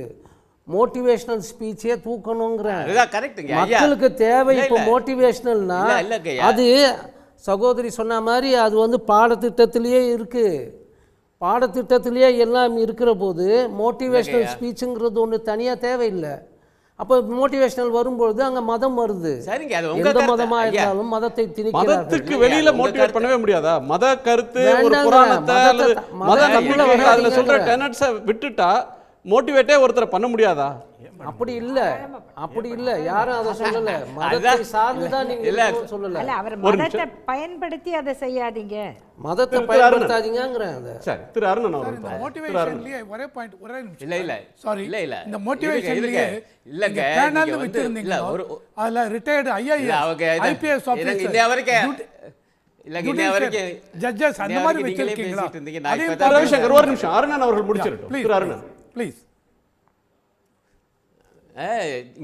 மோட்டிவேஷனல் ஸ்பீச்சே தூக்கணுங்கிறேன். மக்களுக்கு தேவை இப்போ மோட்டிவேஷனல்னா அது சகோதரி சொன்ன மாதிரி அது பாடத்திட்டத்திலேயே இருக்குது. பாடத்திட்டத்திலேயே எல்லாம் இருக்கிற போது மோட்டிவேஷனல் ஸ்பீச்சுங்கிறது ஒன்று தனியாக தேவையில்லை. அப்போ மோட்டிவேஷனல் வரும்பொழுது அங்க மதம் வருது. சரிங்க, அது உங்க எந்த கருத்து. மதமா ஐயா, இருந்தாலும் மதத்தை மதத்துக்கு திணிக்கிறார்கள். வெளியில மோட்டிவேட் பண்ணவே முடியாதா? மத கருத்து ஒரு புராணத்தை அல்லது மத நம்பிக்கை அதுல சொல்ற டெனட்ஸை விட்டுட்டா மோட்டிவேட்டே ஒருத்தரை பண்ண முடியாதா? அப்படி இல்ல யாரும் அதை சொல்லல. மதத்தை சார்ந்துதான் நீங்க சொல்லல. அல்ல, அவர் மதத்தை பயன்படுத்தி அதை செய்யாதீங்க, மதத்தை பயன்படுத்தாதீங்கங்கறேன். சரி, திரு அருணன் அவர்கள் இந்த மோட்டிவேஷன்லயே ஒரே பாயிண்ட், ஒரே நிமிஷம். இல்ல சாரி, இல்ல இந்த மோட்டிவேஷன்லயே இல்லங்க, பேனல் வச்சிருந்தீங்க. அதுல ரிட்டையர்ட் ஐபிஎஸ் ஆபீசர் இன்ன வரைக்கும் இல்லங்க, இன்ன வரைக்கும் ஜட்ஜஸ் அந்த மாதிரி வச்சிருக்கீங்களா? ரவிசங்கர் ஒரு நிமிஷம், அருணன் அவர்கள் முடிச்சிரட்டும். திரு அருணன் ப்ளீஸ்.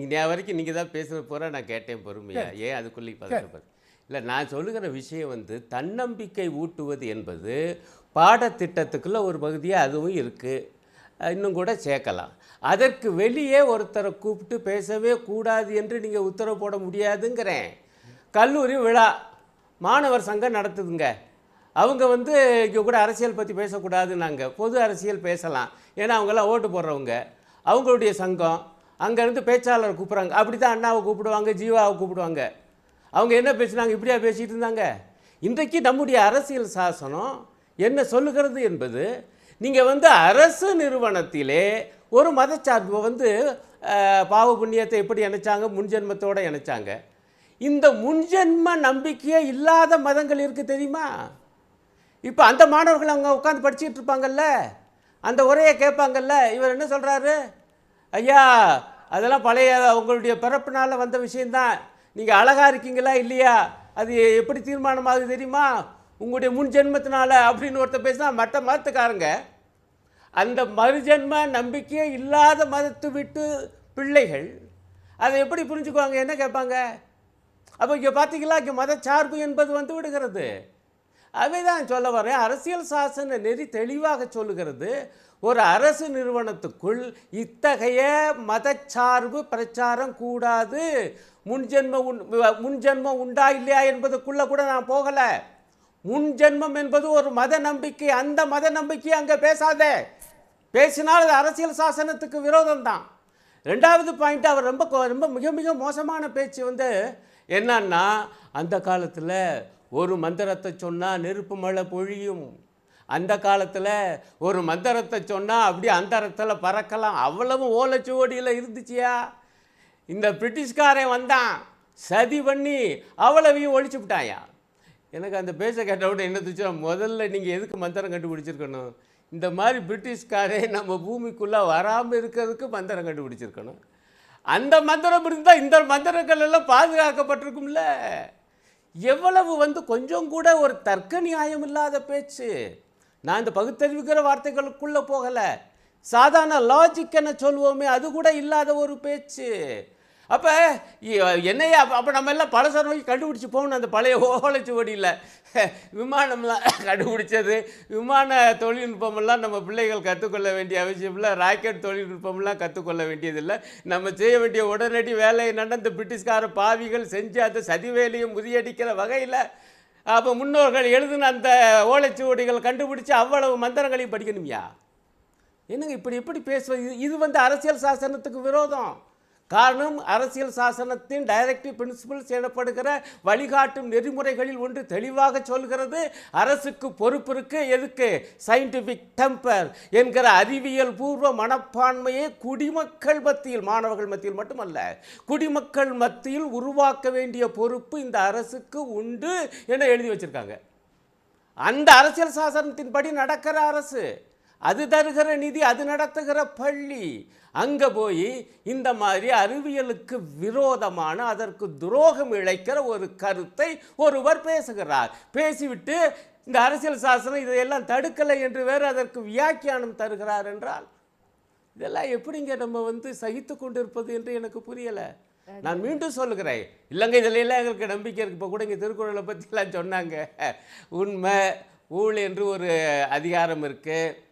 இன்ன வரைக்கும் நீங்கள் தான் பேசுகிற போகிற நான் கேட்டேன் பொறுமையா, ஏன் அதுக்குள்ளே பதட்டப்படு. இல்லை, நான் சொல்லுகிற விஷயம் வந்து தன்னம்பிக்கை ஊட்டுவது என்பது பாடத்திட்டத்துக்குள்ள ஒரு பகுதியாக அதுவும் இருக்குது, இன்னும் கூட சேர்க்கலாம். அதற்கு வெளியே ஒருத்தரை கூப்பிட்டு பேசவே கூடாது என்று நீங்கள் உத்தரவு போட முடியாதுங்கிறேன். கல்லூரி விழா மாணவர் சங்கம் நடத்துதுங்க, அவங்க வந்து இங்கே கூட அரசியல் பற்றி பேசக்கூடாதுன்னாங்க. பொது அரசியல் பேசலாம், ஏன்னா அவங்கெல்லாம் ஓட்டு போடுறவங்க, அவங்களுடைய சங்கம். அங்கேருந்து பேச்சாளர் கூப்பிட்றாங்க, அப்படி தான் அண்ணாவை கூப்பிடுவாங்க, ஜீவாவை கூப்பிடுவாங்க. அவங்க என்ன பேசுனாங்க, இப்படியா பேசிகிட்டு இருந்தாங்க. இன்றைக்கு நம்முடைய அரசியல் சாசனம் என்ன சொல்லுகிறது என்பது, நீங்கள் வந்து அரசு நிறுவனத்திலே ஒரு மதச்சார்பு வந்து பாவ புண்ணியத்தை எப்படி இணைச்சாங்க, முன்ஜென்மத்தோடு இணைச்சாங்க. இந்த முன்ஜென்ம நம்பிக்கையே இல்லாத மதங்கள் இருக்குது தெரியுமா? இப்போ அந்த மாணவர்கள் அவங்க உட்காந்து படிச்சுட்டு இருப்பாங்கல்ல, அந்த உரையை கேட்பாங்கல்ல, இவர் என்ன சொல்கிறாரு, ஐயா அதெல்லாம் பழைய உங்களுடைய பிறப்பினால் வந்த விஷயந்தான், நீங்கள் அழகாக இருக்கீங்களா இல்லையா அது எப்படி தீர்மானமாகுது தெரியுமா, உங்களுடைய முன் ஜென்மத்தினால அப்படின்னு ஒருத்தர் பேசினா மற்ற மதத்துக்காரங்க அந்த மறுஜென்ம நம்பிக்கையே இல்லாத மதத்து விட்டு பிள்ளைகள் அதை எப்படி புரிஞ்சுக்குவாங்க, என்ன கேட்பாங்க? அப்போ இங்கே பார்த்தீங்களா, இங்கே மதச்சார்பு என்பது வந்து விடுகிறது. அவை தான் சொல்ல வரேன், அரசியல் சாசன நெறி தெளிவாக சொல்லுகிறது, ஒரு அரசு நிறுவனத்துக்குள் இத்தகைய மதச்சார்பு பிரச்சாரம் கூடாது. முன்ஜென்மம் உண்டா இல்லையா என்பதுக்குள்ள கூட நான் போகல. முன்ஜென்மம் என்பது ஒரு மத நம்பிக்கை, அந்த மத நம்பிக்கை அங்கே பேசாதே, பேசினால் அது அரசியல் சாசனத்துக்கு விரோதம் தான். ரெண்டாவது பாயிண்ட், அவர் ரொம்ப ரொம்ப மிக மிக மோசமான பேச்சு வந்து என்னன்னா, அந்த காலத்தில் ஒரு மந்திரத்தை சொன்னால் நெருப்பு மழை பொழியும், அந்த காலத்தில் ஒரு மந்திரத்தை சொன்னால் அப்படி அந்தரத்தில் பறக்கலாம், அவ்வளவு ஓலைச்சுவடியில் இருந்துச்சியா. இந்த பிரிட்டிஷ்காரன் வந்தான், சதி பண்ணி அவ்வளவையும் ஒழிச்சு விட்டாயா. எனக்கு அந்த பேச கேட்டவிட என்ன தூச்சா, முதல்ல நீங்கள் எதுக்கு மந்திரம் கண்டுபிடிச்சிருக்கணும், இந்த மாதிரி பிரிட்டிஷ்காரே நம்ம பூமிக்குள்ளே வராமல் இருக்கிறதுக்கு மந்திரம் கண்டுபிடிச்சிருக்கணும். அந்த மந்திரம் இருந்தால் இந்த மந்திரங்கள் எல்லாம் பாதுகாக்கப்பட்டிருக்கும்ல. எவ்வளவு வந்து கொஞ்சம் கூட ஒரு தர்க்க நியாயம் இல்லாத பேச்சு. நான் இந்த பகுத்தறிவுக்கிற வார்த்தைகளுக்குள்ளே போகலை, சாதாரண லாஜிக் என்ன சொல்லுவோமே அது கூட இல்லாத ஒரு பேச்சு. அப்போ என்னையா, அப்போ நம்ம எல்லாம் பழச நோக்கி கண்டுபிடிச்சி போகணும். அந்த பழைய ஓலைச்சுவடியில் விமானம்லாம் கண்டுபிடிச்சது, விமான தொழில்நுட்பமெல்லாம் நம்ம பிள்ளைகள் கற்றுக்கொள்ள வேண்டிய அவசியம் இல்லை, ராக்கெட் தொழில்நுட்பம்லாம் கற்றுக்கொள்ள வேண்டியதில்லை. நம்ம செய்ய வேண்டிய உடனடி வேலையை நடந்த பிரிட்டிஷ்கார பாவிகள் செஞ்சு அந்த சதி வேலையை முறியடிக்கிற வகையில் அப்போ முன்னோர்கள் எழுதின அந்த ஓலைச்சுவடிகள் கண்டுபிடிச்சி அவ்வளவு மந்திரங்களையும் படிக்கணுமையா? என்னங்க இப்படி எப்படி பேசுவது? இது வந்து அரசியல் சாசனத்துக்கு விரோதம். காரணம், அரசியல் சாசனத்தின் டைரக்டிவ் பிரின்சிபிள்ஸ் எனப்படுகிற வழிகாட்டும் நெறிமுறைகளில் ஒன்று தெளிவாக சொல்கிறது, அரசுக்கு பொறுப்பு இருக்கு. எதுக்கு? சயின்டிஃபிக் டெம்பர் என்கிற அறிவியல் பூர்வ மனப்பான்மையை குடிமக்கள் மத்தியில், மாணவர்கள் மத்தியில் மட்டுமல்ல, குடிமக்கள் மத்தியில் உருவாக்க வேண்டிய பொறுப்பு இந்த அரசுக்கு உண்டு என எழுதி வச்சிருக்காங்க. அந்த அரசியல் சாசனத்தின்படி நடக்கிற அரசு, அது தருகிற நிதி, அது நடத்துகிற பள்ளி, அங்கே போய் இந்த மாதிரி அறிவியலுக்கு விரோதமான, அதற்கு துரோகம் இழைக்கிற ஒரு கருத்தை ஒருவர் பேசுகிறார். பேசிவிட்டு இந்த அரசியல் சாசனம் இதையெல்லாம் தடுக்கலை என்று வேறு அதற்கு வியாக்கியானம் தருகிறார் என்றால் இதெல்லாம் எப்படிங்க நம்ம வந்து சகித்து கொண்டிருப்பது என்று எனக்கு புரியலை. நான் மீண்டும் சொல்லுகிறேன், இல்லைங்க இதில் எல்லாம் எங்களுக்கு நம்பிக்கை இருக்குது. இப்போ கூட இங்கே திருக்குறளை பற்றிலாம் சொன்னாங்க, உண்மை ஊழ் என்று ஒரு அதிகாரம் இருக்குது,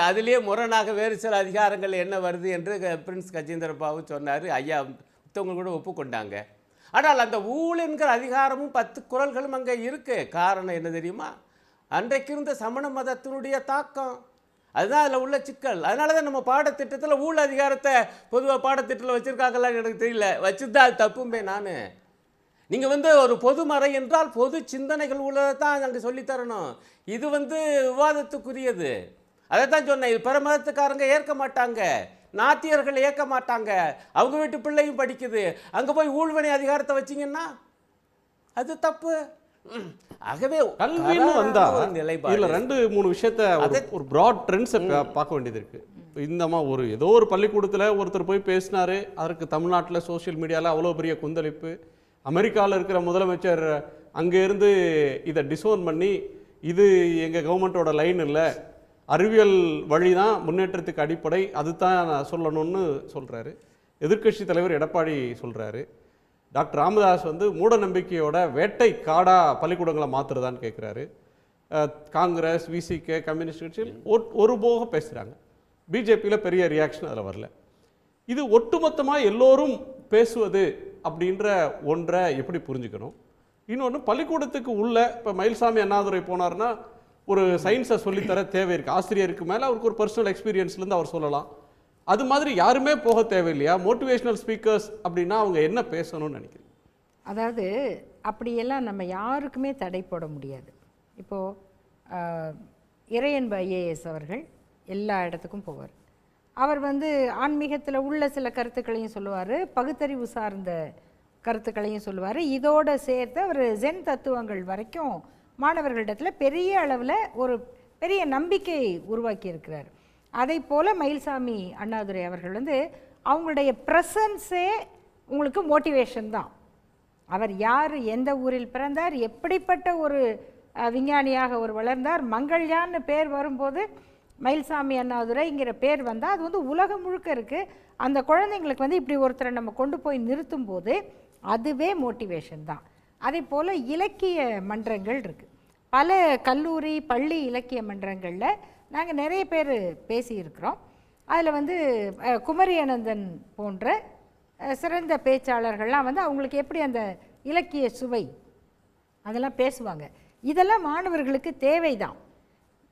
அதுலேயே முரணாக வேறு சில அதிகாரங்கள் என்ன வருது என்று பிரின்ஸ் கஜேந்திரபாபு சொன்னார். ஐயா புத்தவங்க கூட ஒப்புக்கொண்டாங்க. ஆனால் அந்த ஊழ் என்கிற அதிகாரமும் 10 குறள்களும் அங்கே இருக்குது. காரணம் என்ன தெரியுமா? அன்றைக்கு இருந்த சமண மதத்தினுடைய தாக்கம். அதுதான் அதில் உள்ள சிக்கல். அதனால தான் நம்ம பாடத்திட்டத்தில் ஊழல் அதிகாரத்தை பொதுவாக பாடத்திட்டத்தில் வச்சுருக்காங்களான்னு எனக்கு தெரியல. வச்சுருந்தா அது தப்பும்பே நான். நீங்கள் வந்து ஒரு பொதுமறை என்றால் பொது சிந்தனைகள் உள்ளதை தான் அங்கே சொல்லித்தரணும். இது விவாதத்துக்குரியது. அதை தான் சொன்னேன். இது பிற மதத்துக்காரங்க ஏற்க மாட்டாங்க, நாத்தியர்கள் ஏற்க மாட்டாங்க. அவங்க வீட்டு பிள்ளையும் படிக்குது, அங்கே போய் ஊழ்வினை அதிகாரத்தை வச்சிங்கன்னா அது தப்பு. ஆகவே கல்வின்னு வந்தா இதுல 2-3 விஷயத்த ஒரு பிராட் ட்ரெண்ட்ஸை பார்க்க வேண்டியது இருக்கு. இந்தமா ஏதோ ஒரு பள்ளிக்கூடத்தில் ஒருத்தர் போய் பேசினாரு, அதற்கு தமிழ்நாட்டில் சோசியல் மீடியாவில் அவ்வளோ பெரிய கொந்தளிப்பு. அமெரிக்காவில் இருக்கிற முதலமைச்சர் அங்கே இருந்து இதை டிசோன் பண்ணி, இது எங்கள் கவர்மெண்ட்டோட லைன் இல்லை, அறிவியல் வழி தான் முன்னேற்றத்துக்கு அடிப்படை, அதுதான் சொல்லணும்னு சொல்கிறாரு. எதிர்க்கட்சி தலைவர் எடப்பாடி சொல்கிறாரு. டாக்டர் ராமதாஸ் மூட நம்பிக்கையோட வேட்டை காடா பள்ளிக்கூடங்களை மாற்றுறதான்னு கேட்குறாரு. காங்கிரஸ், விசிகே, கம்யூனிஸ்ட் கட்சியில் ஒரு போக பேசுகிறாங்க. பிஜேபியில் பெரிய ரியாக்ஷன் அதில் வரல. இது ஒட்டுமொத்தமாக எல்லோரும் பேசுவது அப்படின்ற ஒன்றை எப்படி புரிஞ்சுக்கணும்? இன்னொன்று, பள்ளிக்கூடத்துக்கு உள்ள இப்போ மயில்சாமி அண்ணாதுரை போனார்னா ஒரு சயின்ஸை சொல்லித்தர தேவை இருக்குது. ஆசிரியருக்கு மேலே அவருக்கு ஒரு பர்சனல் எக்ஸ்பீரியன்ஸ்லேருந்து அவர் சொல்லலாம். அது மாதிரி யாருமே போக தேவையில்லையா? மோட்டிவேஷனல் ஸ்பீக்கர்ஸ் அப்படின்னா அவங்க என்ன பேசணும்னு நினைக்கிறீங்க? அதாவது அப்படியெல்லாம் நம்ம யாருக்குமே தடை போட முடியாது. இப்போது இறையன்பு ஐஏஎஸ் அவர்கள் எல்லா இடத்துக்கும் போவார். அவர் ஆன்மீகத்தில் உள்ள சில கருத்துக்களையும் சொல்லுவார், பகுத்தறிவு சார்ந்த கருத்துக்களையும் சொல்லுவார். இதோடு சேர்த்து அவர் ஜென் தத்துவங்கள் வரைக்கும் மாணவர்களிடத்தில் பெரிய அளவில் ஒரு பெரிய நம்பிக்கை உருவாக்கி இருக்கிறார். அதை போல் மயில்சாமி அண்ணாதுரை அவர்கள் அவங்களுடைய ப்ரெசன்ஸே உங்களுக்கு மோட்டிவேஷன் தான். அவர் யார், எந்த ஊரில் பிறந்தார், எப்படிப்பட்ட ஒரு விஞ்ஞானியாக அவர் வளர்ந்தார், மங்கள்யான்னு பேர் வரும்போது மயில்சாமி அண்ணாதுரைங்கிற பேர் வந்தால் அது உலகம் முழுக்க இருக்குது. அந்த குழந்தைங்களுக்கு இப்படி ஒருத்தரை நம்ம கொண்டு போய் நிறுத்தும் போது அதுவே மோட்டிவேஷன் தான். அதே போல் இலக்கிய மன்றங்கள் இருக்குது. பல கல்லூரி பள்ளி இலக்கிய மன்றங்களில் நாங்கள் நிறைய பேர் பேசியிருக்கிறோம். அதில் குமரி அனந்தன் போன்ற சிறந்த பேச்சாளர்கள்லாம் அவங்களுக்கு எப்படி அந்த இலக்கிய சுவை அதெல்லாம் பேசுவாங்க. இதெல்லாம் மாணவர்களுக்கு தேவைதான்.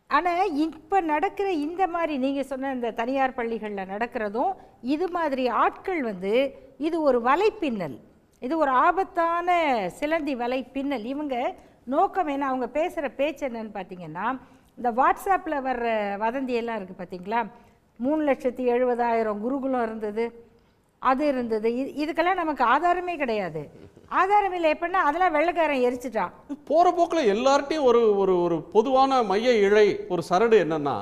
ஆனால் இப்போ நடக்கிற இந்த மாதிரி நீங்கள் சொன்ன இந்த தனியார் பள்ளிகளில் நடக்கிறதும் இது மாதிரி ஆட்கள் இது ஒரு வலைப்பின்னல், இது ஒரு ஆபத்தான சிலந்தி வலைப்பின்னல். இவங்க நோக்கம் என்ன, அவங்க பேசுகிற பேச்சு என்னன்னு பார்த்தீங்கன்னா, இந்த வாட்ஸ்அப்பில் வர்ற வதந்தியெல்லாம் இருக்குது பார்த்தீங்களா, 3,70,000 குருகுலம் இருந்தது, அது இருந்தது. இதுக்கெல்லாம் நமக்கு ஆதாரமே கிடையாது. ஆதாரம் இல்லை. எப்படின்னா அதெல்லாம் வெள்ளைக்காரன் எரிச்சிட்டான். போகிற போக்கில் எல்லார்ட்டையும் ஒரு ஒரு ஒரு பொதுவான மைய இழை ஒரு சரடு என்னன்னா,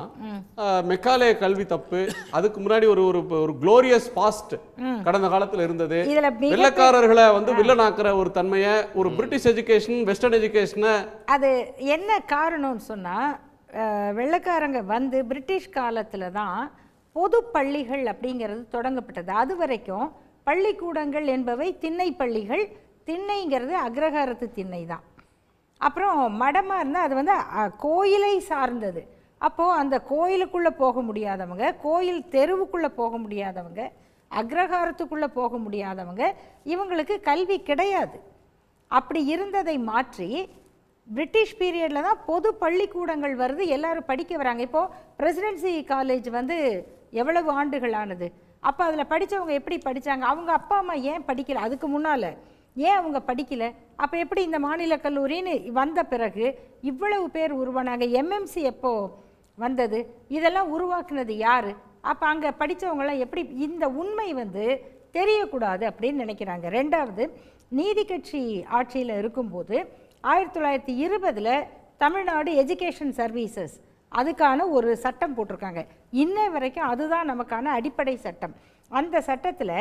மெக்காலே கல்வி தப்பு, அதுக்கு முன்னாடி ஒரு ஒரு குளோரியஸ் பாஸ்ட் கடந்த காலத்தில் இருந்தது, வெள்ளைக்காரர்களை வில்லனாக்குற ஒரு தன்மையை, ஒரு பிரிட்டிஷ் எஜுகேஷன் வெஸ்டர்ன் எஜுகேஷனை. அது என்ன காரணம்னு சொன்னால், வெள்ளைக்காரங்க பிரிட்டிஷ் காலத்தில் தான் பொது பள்ளிகள் அப்படிங்கிறது தொடங்கப்பட்டது. அது வரைக்கும் பள்ளிக்கூடங்கள் என்பவை திண்ணை பள்ளிகள். திண்ணைங்கிறது அக்ரஹாரத்து திண்ணை தான். அப்புறம் மடமாக இருந்தால் அது கோயிலை சார்ந்தது. அப்போது அந்த கோயிலுக்குள்ளே போக முடியாதவங்க, கோயில் தெருவுக்குள்ளே போக முடியாதவங்க, அக்ரஹாரத்துக்குள்ளே போக முடியாதவங்க, இவங்களுக்கு கல்வி கிடையாது. அப்படி இருந்ததை மாற்றி பிரிட்டிஷ் பீரியடில் தான் பொது பள்ளிக்கூடங்கள் வருது, எல்லோரும் படிக்க வராங்க. இப்போது பிரசிடென்சி காலேஜ் எவ்வளவு ஆண்டுகள் ஆனது? அப்போ அதில் படித்தவங்க எப்படி படித்தாங்க? அவங்க அப்பா அம்மா ஏன் படிக்கலை? அதுக்கு முன்னால் ஏன் அவங்க படிக்கலை? அப்போ எப்படி இந்த மாநில கல்லூரின்னு வந்த பிறகு இவ்வளவு பேர் உருவானாங்க? எம்எம்சி எப்போ வந்தது? இதெல்லாம் உருவாக்குனது யார்? அப்போ அங்கே படித்தவங்களாம் எப்படி? இந்த உண்மை தெரியக்கூடாது அப்படின்னு நினைக்கிறாங்க. ரெண்டாவது, நீதி கட்சி ஆட்சியில் இருக்கும்போது 1920 தமிழ்நாடு எஜுகேஷன் சர்வீசஸ் அதுக்கான ஒரு சட்டம் போட்டிருக்காங்க. இன்ன வரைக்கும் அதுதான் நமக்கான அடிப்படை சட்டம். அந்த சட்டத்தில்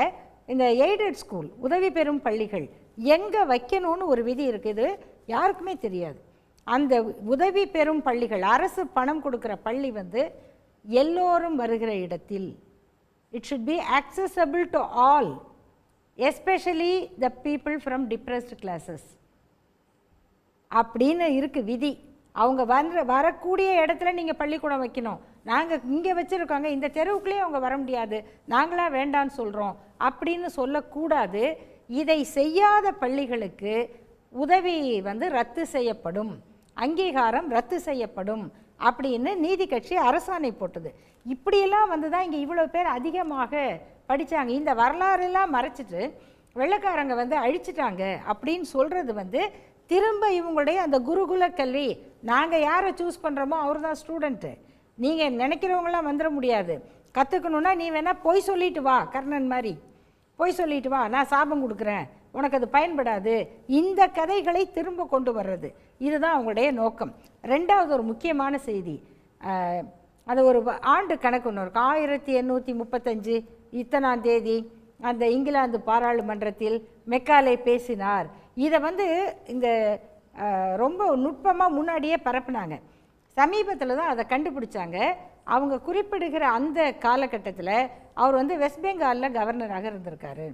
இந்த எய்டட் ஸ்கூல், உதவி பெறும் பள்ளிகள் எங்கே வைக்கணும்னு ஒரு விதி இருக்குது, யாருக்குமே தெரியாது. அந்த உதவி பெறும் பள்ளிகள், அரசு பணம் கொடுக்குற பள்ளி எல்லோரும் வருகிற இடத்தில், it should be accessible to all, especially the people from depressed classes அப்படின்னு இருக்குது விதி. அவங்க வரக்கூடிய இடத்துல நீங்கள் பள்ளிக்கூடம் வைக்கணும். நாங்கள் இங்கே வச்சுருக்காங்க, இந்த தெருவுக்குள்ளேயே அவங்க வர முடியாது, நாங்களாம் வேண்டான்னு சொல்கிறோம் அப்படின்னு சொல்லக்கூடாது. இதை செய்யாத பள்ளிகளுக்கு உதவி ரத்து செய்யப்படும், அங்கீகாரம் ரத்து செய்யப்படும் அப்படின்னு நீதி கட்சி அரசாணை போட்டது. இப்படியெல்லாம் வந்து தான் இங்கே இவ்வளோ பேர் அதிகமாக படித்தாங்க. இந்த வரலாறெல்லாம் மறைச்சிட்டு வெள்ளைக்காரங்க வந்து அழிச்சிட்டாங்க அப்படின்னு சொல்கிறது வந்து திரும்ப இவங்களுடைய அந்த குருகுல கல்வி, நாங்கள் யாரை சூஸ் பண்ணுறோமோ அவர் தான் ஸ்டூடெண்ட்டு, நீங்கள் நினைக்கிறவங்களாம் வந்துட முடியாது, கற்றுக்கணுன்னா நீ வேணால் பொய் சொல்லிட்டு வா, கர்ணன் மாதிரி பொய் சொல்லிட்டு வா, நான் சாபம் கொடுக்குறேன், உனக்கு அது பயன்படாது, இந்த கதைகளை திரும்ப கொண்டு வர்றது, இதுதான் அவங்களுடைய நோக்கம். ரெண்டாவது ஒரு முக்கியமான செய்தி, அது ஒரு ஆண்டு கணக்கு ஒன்று இருக்கு. 1835 இத்தனாம் தேதி அந்த இங்கிலாந்து பாராளுமன்றத்தில் மெக்காலே பேசினார். இதை வந்து இந்த ரொம்ப நுட்பமாக முன்னாடியே பரப்புனாங்க. சமீபத்தில் தான் அதை கண்டுபிடிச்சாங்க. அவங்க குறிப்பிடுகிற அந்த காலகட்டத்தில் அவர் வந்து வெஸ்ட் பெங்காலில் கவர்னராக இருந்திருக்காரு.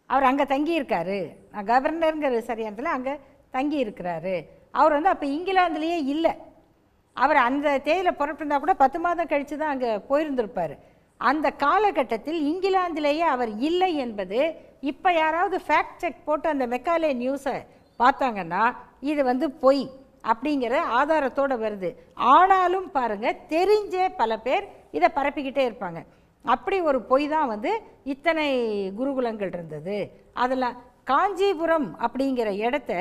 அவர் அங்கே தங்கியிருக்காரு, கவர்னருங்கிற சரியானத்தில் அங்கே தங்கி இருக்கிறாரு. அவர் வந்து அப்போ இங்கிலாந்துலேயே இல்லை. அவர் அந்த தேதியில் புறப்பட்டிருந்தா கூட 10 மாதம் கழித்து தான் அங்கே போயிருந்திருப்பார். அந்த காலகட்டத்தில் இங்கிலாந்திலேயே அவர் இல்லை என்பது இப்போ யாராவது ஃபேக்ட் செக் போட்டு அந்த மெக்காலே நியூஸை பார்த்தாங்கன்னா இது வந்து பொய் அப்படிங்கிற ஆதாரத்தோடு வருது. ஆனாலும் பாருங்கள், தெரிஞ்சே பல பேர் இதை பரப்பிக்கிட்டே இருப்பாங்க. அப்படி ஒரு பொய் தான் வந்து இத்தனை குருகுலங்கள் இருந்தது. அதில் காஞ்சிபுரம் அப்படிங்கிற இடத்த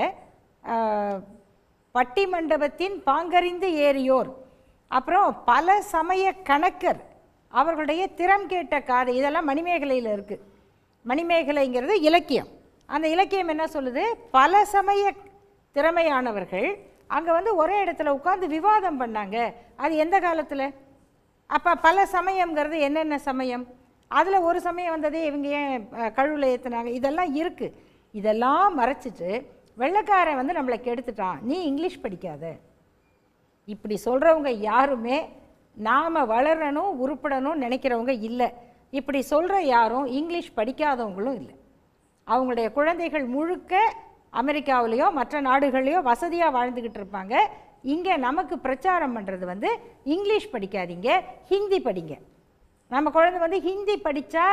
பட்டி மண்டபத்தின் பாங்கறிந்து ஏறியோர், அப்புறம் பல சமய கணக்கர் அவர்களுடைய திறம் கேட்ட காதை, இதெல்லாம் மணிமேகலையில் இருக்குது. மணிமேகலைங்கிறது இலக்கியம். அந்த இலக்கியம் என்ன சொல்லுது? பல சமய திறமையானவர்கள் அங்கே வந்து ஒரே இடத்துல உட்காந்து விவாதம் பண்ணாங்க. அது எந்த காலத்தில்? அப்போ பல சமயங்கிறது என்னென்ன சமயம்? அதில் ஒரு சமயம் வந்ததே இவங்க ஏன் கழுவில் ஏற்றுனாங்க, இதெல்லாம் இருக்குது. இதெல்லாம் மறைச்சிட்டு வெள்ளைக்காரன் வந்து நம்மளை கெடுத்துட்டான், நீ இங்கிலீஷ் படிக்காத, இப்படி சொல்கிறவங்க யாருமே நாம் வளரணும் உருப்படணும்னு நினைக்கிறவங்க இல்லை. இப்படி சொல்கிற யாரும் இங்கிலீஷ் படிக்காதவங்களும் இல்லை. அவங்களுடைய குழந்தைகள் முழுக்க அமெரிக்காவிலேயோ மற்ற நாடுகள்லையோ வசதியாக வாழ்ந்துக்கிட்டு இருப்பாங்க. இங்கே நமக்கு பிரச்சாரம் பண்ணுறது வந்து இங்கிலீஷ் படிக்காதீங்க, ஹிந்தி படிங்க. நம்ம குழந்தை வந்து ஹிந்தி படித்தா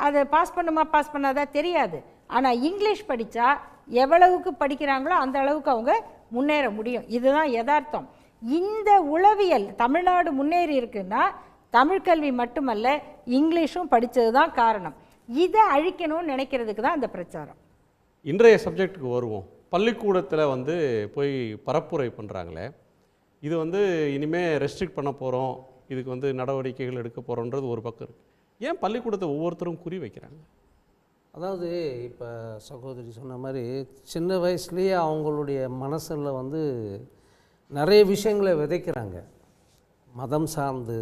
அதை பாஸ் பண்ணுமா பாஸ் பண்ணாதா தெரியாது. ஆனால் இங்கிலீஷ் படித்தா எவ்வளவுக்கு படிக்கிறாங்களோ அந்த அளவுக்கு அவங்க முன்னேற முடியும். இதுதான் யதார்த்தம். இந்த உளவியல் தமிழ்நாடு முன்னேறி இருக்குன்னா தமிழ் கல்வி மட்டுமல்ல, இங்கிலீஷும் படித்தது தான் காரணம். இதை அழிக்கணும்னு நினைக்கிறதுக்கு தான் இந்த பிரச்சாரம். இன்றைய சப்ஜெக்டுக்கு வருவோம். பள்ளிக்கூடத்தில் வந்து போய் பரப்புரை பண்ணுறாங்களே, இது வந்து இனிமேல் ரெஸ்ட்ரிக்ட் பண்ண போகிறோம், இதுக்கு வந்து நடவடிக்கைகள் எடுக்க போகிறோன்றது ஒரு பக்கம் இருக்குது. ஏன் பள்ளிக்கூடத்தை ஒவ்வொருத்தரும் குறி வைக்கிறாங்க? அதாவது இப்போ சகோதரி சொன்ன மாதிரி சின்ன வயசுலேயே அவங்களுடைய மனசில் வந்து நிறைய விஷயங்களை விதைக்கிறாங்க. மதம் சார்ந்து,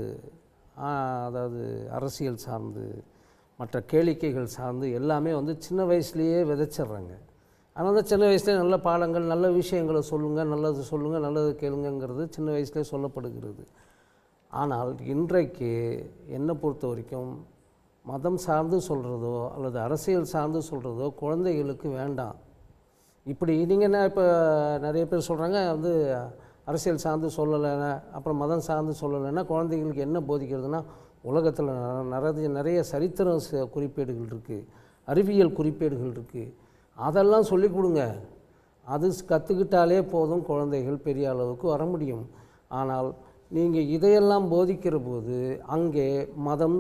அதாவது அரசியல் சார்ந்து, மற்ற கேளிக்கைகள் சார்ந்து எல்லாமே வந்து சின்ன வயசுலேயே விதைச்சிட்றாங்க. அதனால தான் சின்ன வயசுலேயே நல்ல பாடங்கள், நல்ல விஷயங்களை சொல்லுங்கள், நல்லது சொல்லுங்கள், நல்லது கேளுங்கிறது சின்ன வயசுலேயே சொல்லப்படுகிறது. ஆனால் இன்றைக்கு என்னை பொறுத்த வரைக்கும் மதம் சார்ந்து சொல்கிறதோ அல்லது அரசியல் சார்ந்து சொல்கிறதோ குழந்தைகளுக்கு வேண்டாம். இப்படி நீங்கள் என்ன இப்போ நிறைய பேர் சொல்கிறாங்க வந்து அரசியல் சார்ந்து சொல்லலைன்னா, அப்புறம் மதம் சார்ந்து சொல்லலைன்னா குழந்தைகளுக்கு என்ன போதிக்கிறதுனா, உலகத்தில் நிறைய சரித்திர குறிப்பேடுகள் இருக்குது, அறிவியல் குறிப்பேடுகள் இருக்குது, அதெல்லாம் சொல்லிக் கொடுங்க. அது கற்றுக்கிட்டாலே போதும், குழந்தைகள் பெரிய அளவுக்கு வர முடியும். ஆனால் நீங்கள் இதையெல்லாம் போதிக்கிற போது அங்கே மதம்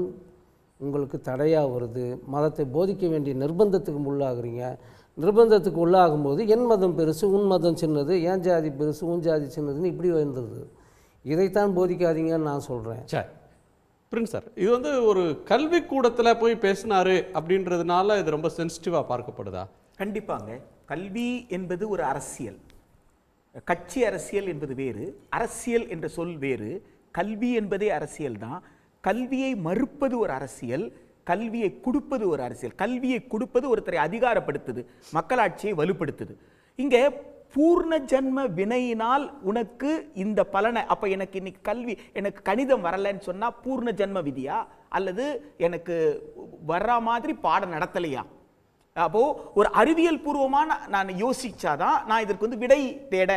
உங்களுக்கு தடையாக வருது. மதத்தை போதிக்க வேண்டிய நிர்பந்தத்துக்கு உள்ளாகிறீங்க. நிர்பந்தத்துக்கு உள்ளாகும்போது என் மதம் பெருசு, உன் மதம் சின்னது, என் ஜாதி பெருசு, உன் ஜாதி சின்னதுன்னு இப்படி வந்துடுது. இதைத்தான் போதிக்காதீங்கன்னு நான் சொல்கிறேன். சரி பிரின்ஸ் சார், இது வந்து ஒரு கல்விக்கூடத்தில் போய் பேசினாரு அப்படின்றதுனால இது ரொம்ப சென்சிட்டிவாக பார்க்கப்படுதா? கண்டிப்பாங்க. கல்வி என்பது ஒரு அரசியல். கட்சி அரசியல் என்பது வேறு, அரசியல் என்ற சொல் வேறு. கல்வி என்பதே அரசியல் தான். கல்வியை மறுப்பது ஒரு அரசியல், கல்வியை கொடுப்பது ஒரு அரசியல். கல்வியை கொடுப்பது ஒருத்தரை அதிகாரப்படுத்துது, மக்களாட்சியை வலுப்படுத்துது. இங்கே பூர்ண ஜன்ம வினையினால் உனக்கு இந்த பலனை, அப்போ எனக்கு இன்னைக்கு கல்வி, எனக்கு கணிதம் வரலைன்னு சொன்னால் பூர்ண ஜன்ம விதியா, அல்லது எனக்கு வர்ற மாதிரி பாடம் நடத்தலையா? அப்போ ஒரு அறிவியல் பூர்வமான நான் யோசிச்சாதான் நான் இதற்கு வந்து விடை தேட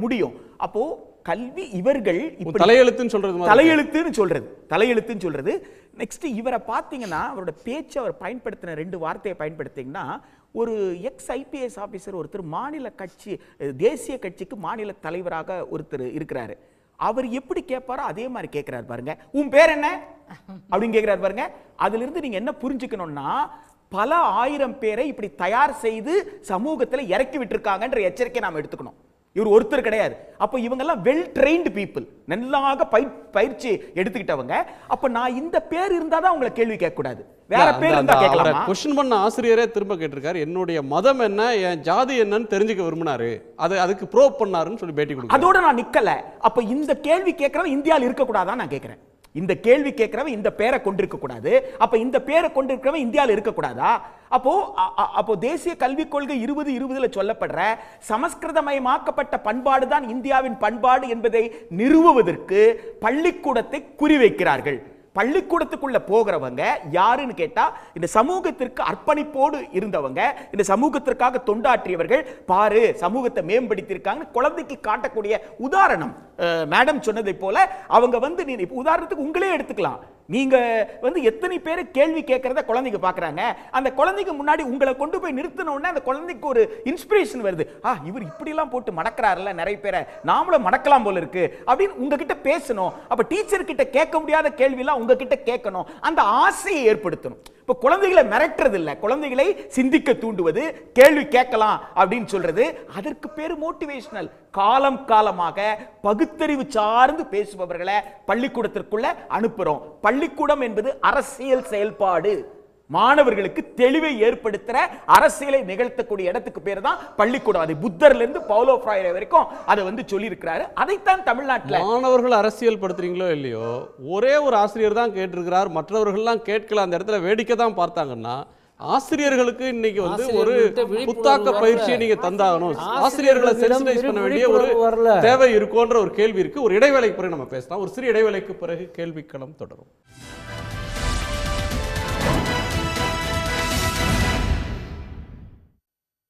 முடியும். அப்போ கல்வி இவர்கள் தலையெழுத்துன்னு சொல்றது, தலையெழுத்துன்னு சொல்றது. நெக்ஸ்ட் இவரை பார்த்தீங்கன்னா அவரோட பேச்சு, அவர் பயன்படுத்தின 2 வார்த்தையை பயன்படுத்திங்கன்னா, ஒரு எக்ஸ் IPS ஆஃபீஸர் ஒருத்தர் மாநில கட்சி, தேசிய கட்சிக்கு மாநில தலைவராக ஒருத்தர் இருக்கிறாரு. அவர் எப்படி கேட்பாரோ அதே மாதிரி கேட்கிறாரு பாருங்க. உன் பேர் என்ன அப்படின்னு கேட்கிறாரு பாருங்க. அதுல இருந்து நீங்க என்ன புரிஞ்சுக்கணும்னா, பல ஆயிரம் பேரை இப்படி தயார் செய்து சமூகத்தில் இறக்கி விட்டுருக்காங்கன்ற எச்சரிக்கை நாம் எடுத்துக்கணும். இவர் ஒருத்தர் கிடையாது. அப்ப இவங்க எல்லாம் வெல் ட்ரெயின்டு பீப்புள், நல்லாக பயிற்சி எடுத்துக்கிட்டவங்க. அப்ப நான் இந்த பேர் இருந்தாதான் உங்களை கேள்வி கேட்க கூடாது, வேற பேர் இருந்தா கேட்கலாம். क्वेश्चन பண்ண ஆசிரியரே திரும்ப கேட்டிருக்காரு, என்னுடைய மதம் என்ன, என் ஜாதி என்னன்னு தெரிஞ்சுக்க விரும்பினாரு, அதுக்கு ப்ரோப் பண்ணாருன்னு சொல்லி பேட்டி கொடுத்தாரு. அதோட நான் நிக்கல. அப்ப இந்த கேள்வி கேட்கறவன் இந்தியாவில் இருக்க கூடாதான் நான் கேட்கிறேன். இந்த கேள்வி கேட்கிறவன் இந்த பேரை கொண்டிருக்க கூடாது. அப்ப இந்த பேரை கொண்டிருக்கிறவன் இந்தியாவில் இருக்க கூடாதா? அப்போ தேசிய கல்விக் கொள்கை 2020 சொல்லப்படுற சமஸ்கிருதமயமாக்கப்பட்ட பண்பாடு தான் இந்தியாவின் பண்பாடு என்பதை நிறுவுவதற்கு பள்ளிக்கூடத்தை குறிவைக்கிறார்கள். பள்ளிக்கூடத்துக்குள்ள போகிறவங்க யாருன்னு கேட்டா, இந்த சமூகத்திற்கு அர்ப்பணிப்போடு இருந்தவங்க, இந்த சமூகத்திற்காக தொண்டாற்றியவர்கள். பாரு சமூகத்தை மேம்படுத்தியிருக்காங்க, குழந்தைக்கு காட்டக்கூடிய உதாரணம். மேடம் சொன்னதை போல அவங்க வந்து உதாரணத்துக்கு உங்களே எடுத்துக்கலாம். நீங்க வந்து எத்தனை பேர் கேள்வி கேட்கறத குழந்தைங்க பாக்குறாங்க. அந்த குழந்தைக்கு முன்னாடி உங்களை கொண்டு போய் நிறுத்தின உடனே அந்த குழந்தைக்கு ஒரு இன்ஸ்பிரேஷன் வருது. இவர் இப்படி எல்லாம் போட்டு மடக்கிறாருல, நிறைய பேரை நாமளும் மடக்கலாம் போல இருக்கு அப்படின்னு உங்ககிட்ட பேசணும். அப்ப டீச்சர் கிட்ட கேட்க முடியாத கேள்வி எல்லாம் உங்ககிட்ட கேட்கணும், அந்த ஆசையை ஏற்படுத்தணும். இப்ப குழந்தைகளை மிரட்டுறது இல்ல, குழந்தைகளை சிந்திக்க தூண்டுவது, கேள்வி கேட்கலாம் அப்படின்னு சொல்றது, அதற்கு பேரு மோட்டிவேஷனல். காலம் காலமாக பகுத்தறிவு சார்ந்து பேசுபவர்களை பள்ளிக்கூடத்திற்குள்ள அனுப்புறோம். பள்ளிக்கூடம் என்பது அரசியல் செயல்பாடு. மாணவர்களுக்கு தெளிவை ஏற்படுத்துற அரசியலை நிகழ்த்தக்கூடிய இடத்துக்கு பேர் தான் பள்ளிக்கூடம். அது புத்தர்ல இருந்து பவுலோ ஃப்ராய்டர் வரைக்கும் அதை வந்து சொல்லி இருக்கிறாரு. அதைத்தான் தமிழ்நாட்டில் மாணவர்கள் அரசியல் படுத்துறீங்களோ இல்லையோ, ஒரே ஒரு ஆசிரியர் தான் கேட்டிருக்கிறார், மற்றவர்கள்லாம் கேட்கல, அந்த இடத்துல வேடிக்கை தான் பார்த்தாங்கன்னா, ஆசிரியர்களுக்கு இன்னைக்கு வந்து ஒரு புத்தாக்க பயிற்சியை நீங்க தந்தாகணும், ஆசிரியர்களை சென்சிடைஸ் பண்ண வேண்டிய ஒரு தேவை இருக்குன்ற ஒரு கேள்வி இருக்கு. ஒரு இடைவேளைக்கு பிறகு நம்ம பேசலாம். ஒரு சிறிய இடைவேளைக்கு பிறகு கேள்விக்களம் தொடரும்.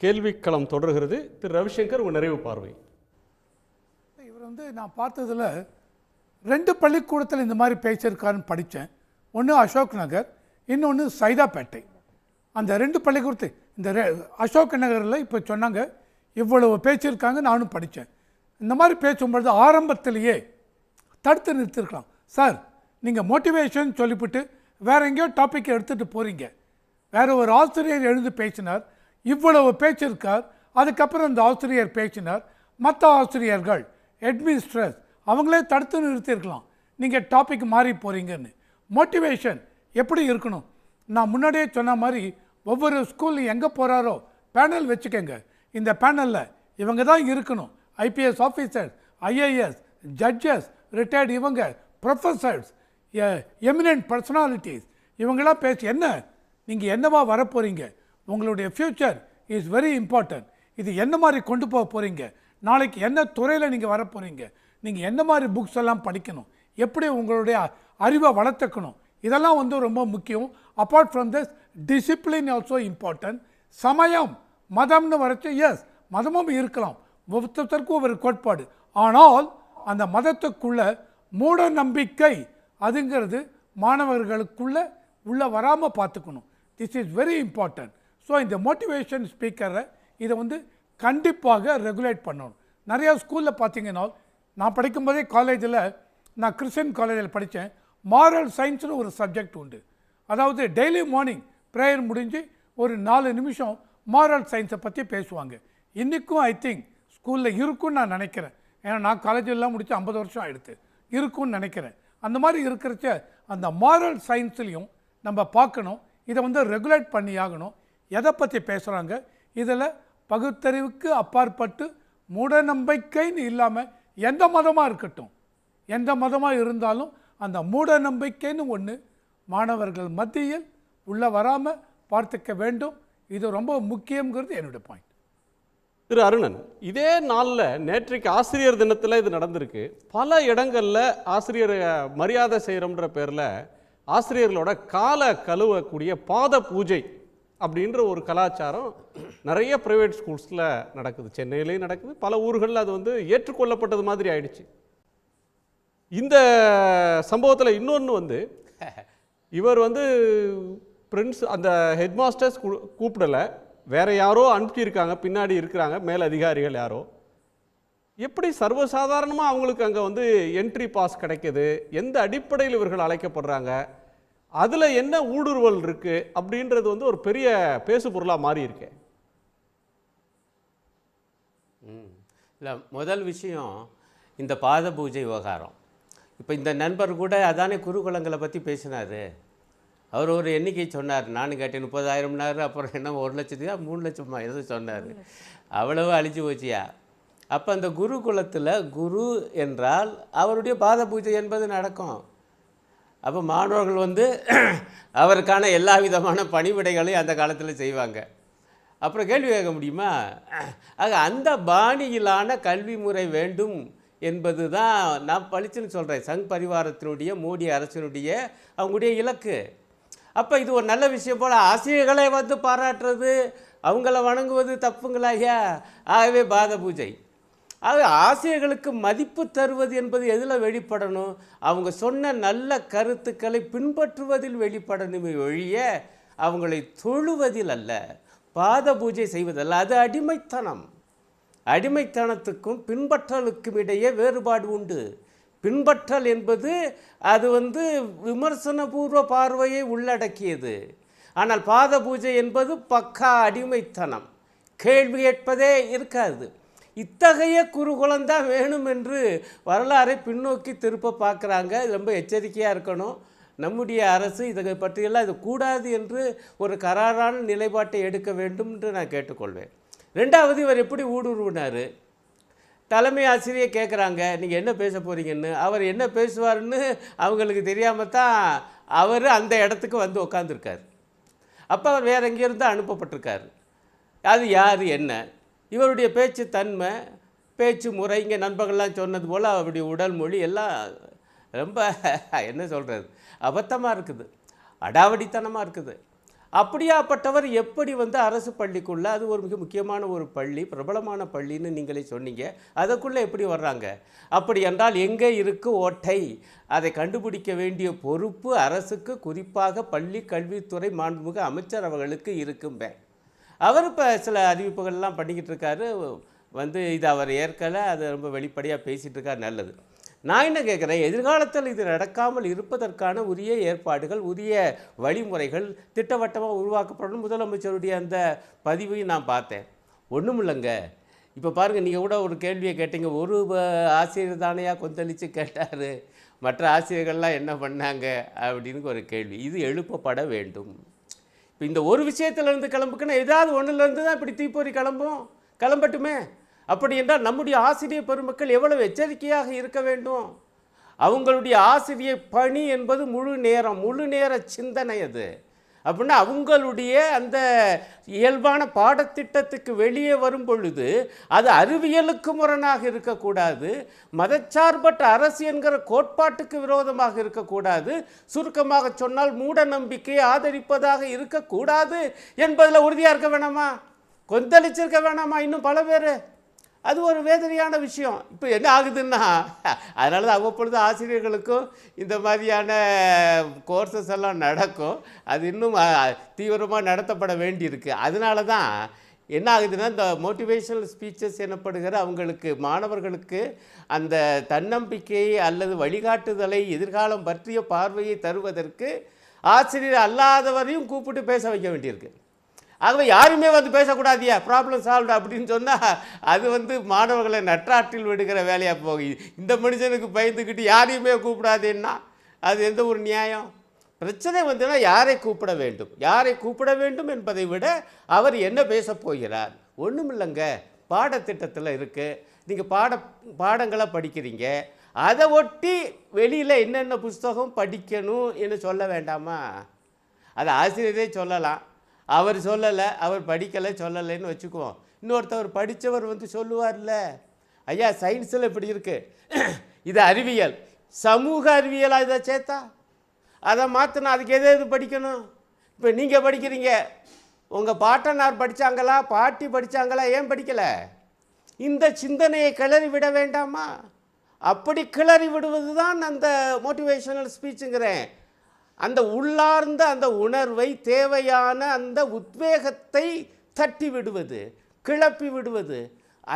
கேள்விக்களம் தொடர்கிறது. திரு ரவிசங்கர், உங்கள் நிறைவு பார்வை. இவர் வந்து நான் பார்த்ததில் 2 பள்ளிக்கூடத்தில் இந்த மாதிரி பேசியிருக்காருன்னு படித்தேன். ஒன்று அசோக் நகர், இன்னொன்று சைதாப்பேட்டை. அந்த 2 பள்ளிக்கூடத்து இந்த அசோக் நகரில் இப்போ சொன்னாங்க இவ்வளவு பேசியிருக்காங்க, நானும் படித்தேன். இந்த மாதிரி பேசும்பொழுது ஆரம்பத்திலேயே தடுத்து நிறுத்திருக்கலாம். சார், நீங்கள் மோட்டிவேஷன் சொல்லிவிட்டு வேறு எங்கேயோ டாப்பிக்கை எடுத்துகிட்டு போகிறீங்க. வேறு ஒரு ஆசிரியர் எழுந்து பேசினார், இவ்வளவு பேச்சிருக்கார். அதுக்கப்புறம் இந்த ஆசிரியர் பேசினார், மற்ற ஆசிரியர்கள் அட்மினிஸ்ட்ரேட்டர்ஸ் அவங்களே தடுத்து நிறுத்தியிருக்கலாம். நீங்கள் டாபிக் மாறி போகிறீங்கன்னு. மோட்டிவேஷன் எப்படி இருக்கணும்? நான் முன்னாடியே சொன்ன மாதிரி ஒவ்வொரு ஸ்கூல் எங்கே போகிறாரோ பேனல் வச்சுக்கோங்க. இந்த பேனலில் இவங்க தான் இருக்கணும். IPS officers, IAS, judges, retired இவங்க, ப்ரொஃபஸர்ஸ், எமினன்ட் பர்சனாலிட்டிஸ், இவங்களாம் பேசி என்ன நீங்கள் என்னவா வரப்போகிறீங்க, உங்களுடைய ஃப்யூச்சர் இஸ் வெரி இம்பார்ட்டன்ட், இது என்ன மாதிரி கொண்டு போக போகிறீங்க, நாளைக்கு என்ன துறையில் நீங்கள் வரப்போகிறீங்க, நீங்கள் என்ன மாதிரி புக்ஸ் எல்லாம் படிக்கணும், எப்படி உங்களுடைய அறிவை வளர்த்துக்கணும், இதெல்லாம் வந்து ரொம்ப முக்கியம். Apart from this discipline also important. சமயம் மதம்னு வரைச்சு எஸ் மதமும் இருக்கலாம், ஒவ்வொருத்தருக்கும் ஒரு கோட்பாடு. ஆனால் அந்த மதத்துக்குள்ள மூட நம்பிக்கை அதுங்கிறது மாணவர்களுக்குள்ள உள்ள வராமல் பார்த்துக்கணும். This is very important. So இந்த மோட்டிவேஷன் ஸ்பீக்கரை இதை வந்து கண்டிப்பாக ரெகுலேட் பண்ணணும். நிறையா ஸ்கூலில் பார்த்தீங்கன்னா, நான் படிக்கும்போதே காலேஜில், நான் கிறிஸ்டியன் காலேஜில் படித்தேன், மாரல் சயின்ஸ்னு ஒரு சப்ஜெக்ட் உண்டு. அதாவது டெய்லி மார்னிங் ப்ரேயர் முடிஞ்சு ஒரு 4 நிமிஷம் மாரல் சயின்ஸை பற்றி பேசுவாங்க. இன்றைக்கும் ஐ திங்க் ஸ்கூலில் இருக்குன்னு நான் நினைக்கிறேன். ஏன்னா நான் காலேஜெல்லாம் முடித்து 50 வருஷம் ஆகிடுது, இருக்குன்னு நினைக்கிறேன். அந்த மாதிரி இருக்கிறச்ச அந்த மாரல் சயின்ஸ்லையும் நம்ம பார்க்கணும். இதை வந்து ரெகுலேட் பண்ணி ஆகணும். எதை பற்றி பேசுகிறாங்க, இதில் பகுத்தறிவுக்கு அப்பாற்பட்டு மூட நம்பிக்கைன்னு இல்லாமல் எந்த மதமாக இருக்கட்டும், எந்த மதமாக இருந்தாலும் அந்த மூட நம்பிக்கைன்னு ஒன்று மாணவர்கள் மத்தியில் உள்ளே வராமல் பார்த்துக்க வேண்டும். இது ரொம்ப முக்கியங்கிறது என்னுடைய பாயிண்ட். திரு அருணன், இதே நாளில் நேற்றைக்கு ஆசிரியர் தினத்தில் இது நடந்திருக்கு. பல இடங்களில் ஆசிரியர் மரியாதை செய்கிறோம்ன்ற பேரில் ஆசிரியர்களோட கால கழுவக்கூடிய பாத பூஜை அப்படின்ற ஒரு கலாச்சாரம் நிறைய ப்ரைவேட் ஸ்கூல்ஸில் நடக்குது. சென்னையிலேயும் நடக்குது, பல ஊர்களில் அது வந்து ஏற்றுக்கொள்ளப்பட்டது மாதிரி ஆயிடுச்சு. இந்த சம்பவத்தில் இன்னொன்று வந்து, இவர் வந்து பிரின்ஸ் அந்த ஹெட்மாஸ்டர்ஸ் கூப்பிடலை, வேற யாரோ அனுப்பியிருக்காங்க, பின்னாடி இருக்கிறாங்க மேல் அதிகாரிகள் யாரோ. எப்படி சர்வசாதாரணமாக அவங்களுக்கு அங்கே வந்து என்ட்ரி பாஸ் கிடைக்குது, எந்த அடிப்படையில் இவர்கள் அழைக்கப்படுறாங்க, அதில் என்ன ஊடுருவல் இருக்குது அப்படின்றது வந்து ஒரு பெரிய பேசு பொருளாக மாறி இருக்கேன். இல்லை, முதல் விஷயம் இந்த பாத பூஜை விவகாரம். இப்போ இந்த நண்பர் கூட அதானே குருகுலங்களை பற்றி பேசினார். அவர் ஒரு எண்ணிக்கை சொன்னார், நானும் கேட்டேன் 30,000னாரு, அப்புறம் என்ன 1,00,000 3 லட்சமா எது சொன்னார். அவ்வளவு அழிச்சு போச்சியா. அப்போ அந்த குருகுலத்தில் குரு என்றால் அவருடைய பாத பூஜை என்பது நடக்கும். அப்போ மாணவர்கள் வந்து அவருக்கான எல்லா விதமான பணிவிடைகளையும் அந்த காலத்தில் செய்வாங்க. அப்புறம் கேள்வி கேட்க முடியுமா? ஆக அந்த பாணியிலான கல்வி முறை வேண்டும் என்பது தான் நான் பளிச்சுன்னு சொல்கிறேன். சங் பரிவாரத்தினுடைய மோடி அரசினுடைய அவங்களுடைய இலக்கு. அப்போ இது ஒரு நல்ல விஷயம் போல் ஆசிரியர்களை வந்து பாராட்டுறது, அவங்கள வணங்குவது தப்புங்களா ஐயா? ஆகவே பாத பூஜை. ஆக ஆசிரியர்களுக்கு மதிப்பு தருவது என்பது எதில் வெளிப்படணும்? அவங்க சொன்ன நல்ல கருத்துக்களை பின்பற்றுவதில் வெளிப்படணுமே ஒழிய அவங்களை தொழுவதில் அல்ல, பாத பூஜை செய்வதல்ல. அது அடிமைத்தனம். அடிமைத்தனத்துக்கும் பின்பற்றலுக்கும் இடையே வேறுபாடு உண்டு. பின்பற்றல் என்பது அது வந்து விமர்சனபூர்வ பார்வையை உள்ளடக்கியது. ஆனால் பாத பூஜை என்பது பக்கா அடிமைத்தனம், கேள்வி கேட்பதே இருக்காது. இத்தகைய குருகுலம்தான் வேணும் என்று வரலாறை பின்னோக்கி திருப்ப பார்க்குறாங்க. ரொம்ப எச்சரிக்கையாக இருக்கணும். நம்முடைய அரசு இதை பற்றியெல்லாம் இது கூடாது என்று ஒரு கராரான நிலைப்பாட்டை எடுக்க வேண்டும் என்று நான் கேட்டுக்கொள்வேன். ரெண்டாவது, இவர் எப்படி ஊடுருவினார்? தலைமை ஆசிரியர் கேட்குறாங்க, நீங்கள் என்ன பேச போகிறீங்கன்னு. அவர் என்ன பேசுவார்னு அவங்களுக்கு தெரியாமல் தான் அவர் அந்த இடத்துக்கு வந்து உட்காந்துருக்கார். அப்போ அவர் வேறு எங்கேருந்து அனுப்பப்பட்டிருக்கார். அது யார் என்ன? இவருடைய பேச்சு தன்மை, பேச்சு முறை, இங்கே நண்பர்கள்லாம் சொன்னது போல் அவருடைய உடல் மொழி எல்லாம் ரொம்ப என்ன சொல்கிறது, அபத்தமாக இருக்குது, அடாவடித்தனமாக இருக்குது. அப்படியாப்பட்டவர் எப்படி வந்து அரசு பள்ளிக்குள்ளே, அது ஒரு மிக முக்கியமான ஒரு பள்ளி, பிரபலமான பள்ளின்னு நீங்களே சொன்னீங்க, அதற்குள்ளே எப்படி வர்றாங்க? அப்படி என்றால் எங்கே இருக்குது ஓட்டை? அதை கண்டுபிடிக்க வேண்டிய பொறுப்பு அரசுக்கு, குறிப்பாக பள்ளி கல்வித்துறை மாண்புமிகு அமைச்சர் அவர்களுக்கு இருக்கும்பேன். அவர் இப்போ சில அறிவிப்புகள்லாம் பண்ணிக்கிட்டு இருக்காரு. வந்து இது அவர் ஏற்கலை, அது ரொம்ப வெளிப்படையாக பேசிகிட்டு இருக்கார். நல்லது. நான் என்ன கேட்குறேன், எதிர்காலத்தில் இது நடக்காமல் இருப்பதற்கான உரிய ஏற்பாடுகள், உரிய வழிமுறைகள் திட்டவட்டமாக உருவாக்கப்படணும். முதலமைச்சருடைய அந்த பதிவையும் நான் பார்த்தேன். ஒன்றும் இல்லைங்க. இப்போ பாருங்கள், நீங்கள் கூட ஒரு கேள்வியை கேட்டீங்க, ஒரு ஆசிரியர் தானையா கொந்தளித்து கேட்டார், மற்ற ஆசிரியர்கள்லாம் என்ன பண்ணாங்க அப்படின்னு ஒரு கேள்வி. இது எழுப்பப்பட வேண்டும். இப்போ இந்த ஒரு விஷயத்திலேருந்து கிளம்புக்குன்னா ஏதாவது ஒன்றுலேருந்து தான் இப்படி தீப்பொறி கிளம்பட்டுமே. அப்படி என்றால் நம்முடைய ஆசிரியர் பெருமக்கள் எவ்வளவு எச்சரிக்கையாக இருக்க வேண்டும். அவங்களுடைய ஆசிரியர் பணி என்பது முழு நேர சிந்தனை. அது அப்படின்னா அவங்களுடைய அந்த இயல்பான பாடத்திட்டத்துக்கு வெளியே வரும் பொழுது அது அறிவியலுக்கு முரணாக இருக்கக்கூடாது, மதச்சார்பற்ற அரசு என்கிற கோட்பாட்டுக்கு விரோதமாக இருக்கக்கூடாது, சுருக்கமாக சொன்னால் மூட நம்பிக்கையை ஆதரிப்பதாக இருக்கக்கூடாது என்பதில் உறுதியாக இருக்க வேணாமா? கொந்தளிச்சிருக்க வேணாமா? இன்னும் பல பேர். அது ஒரு வேதனையான விஷயம். இப்போ என்ன ஆகுதுன்னா, அதனால தான் அவ்வப்பொழுது ஆசிரியர்களுக்கும் இந்த மாதிரியான கோர்சஸ் எல்லாம் நடக்கும். அது இன்னும் தீவிரமாக நடத்தப்பட வேண்டியிருக்கு. அதனால தான் என்ன ஆகுதுன்னா, இந்த மோட்டிவேஷனல் ஸ்பீச்சஸ் எனப்படுகிற அவங்களுக்கு, மாணவர்களுக்கு அந்த தன்னம்பிக்கை அல்லது வழிகாட்டுதலை, எதிர்காலம் பற்றிய பார்வையை தருவதற்கு ஆசிரியர் அல்லாதவரையும் கூப்பிட்டு பேச வைக்க வேண்டியிருக்கு. ஆகவே யாருமே வந்து பேசக்கூடாதியா, ப்ராப்ளம் சால்வ் அப்படின்னு சொன்னால் அது வந்து மாணவர்களை நற்றாற்றில் விடுகிற வேலையாக போகுது. இந்த மனுஷனுக்கு பயந்துக்கிட்டு யாரையுமே கூப்பிடாதேன்னா அது எந்த ஒரு நியாயம்? பிரச்சனை வந்துன்னா யாரை கூப்பிட வேண்டும் என்பதை விட அவர் என்ன பேச போகிறார். ஒன்றும் இல்லைங்க, பாடத்திட்டத்தில் இருக்குது. நீங்கள் பாடங்களை படிக்கிறீங்க, அதை ஒட்டி வெளியில் என்னென்ன புஸ்தகம் படிக்கணும் என்று சொல்ல வேண்டாமா? அது ஆசிரியரே சொல்லலாம். அவர் சொல்லலை, அவர் படிக்கலை, சொல்லலைன்னு வச்சுக்குவோம். இன்னொருத்தவர் படித்தவர் வந்து சொல்லுவார்ல, ஐயா சயின்ஸில் இப்படி இருக்குது, இது அறிவியல், சமூக அறிவியலாக இதை சேர்த்தா அதை மாற்றினா அதுக்கு எது படிக்கணும்? இப்போ நீங்கள் படிக்கிறீங்க, உங்கள் பாட்டனார் படித்தாங்களா, பாட்டி படித்தாங்களா, ஏன் படிக்கலை? இந்த சிந்தனையை கிளறி விட வேண்டாமா? அப்படி கிளறி விடுவது தான் அந்த மோட்டிவேஷனல் ஸ்பீச்சுங்கிறேன். அந்த உள்ளார்ந்த அந்த உணர்வை, தேவையான அந்த உத்வேகத்தை தட்டி விடுவது, கிளப்பி விடுவது,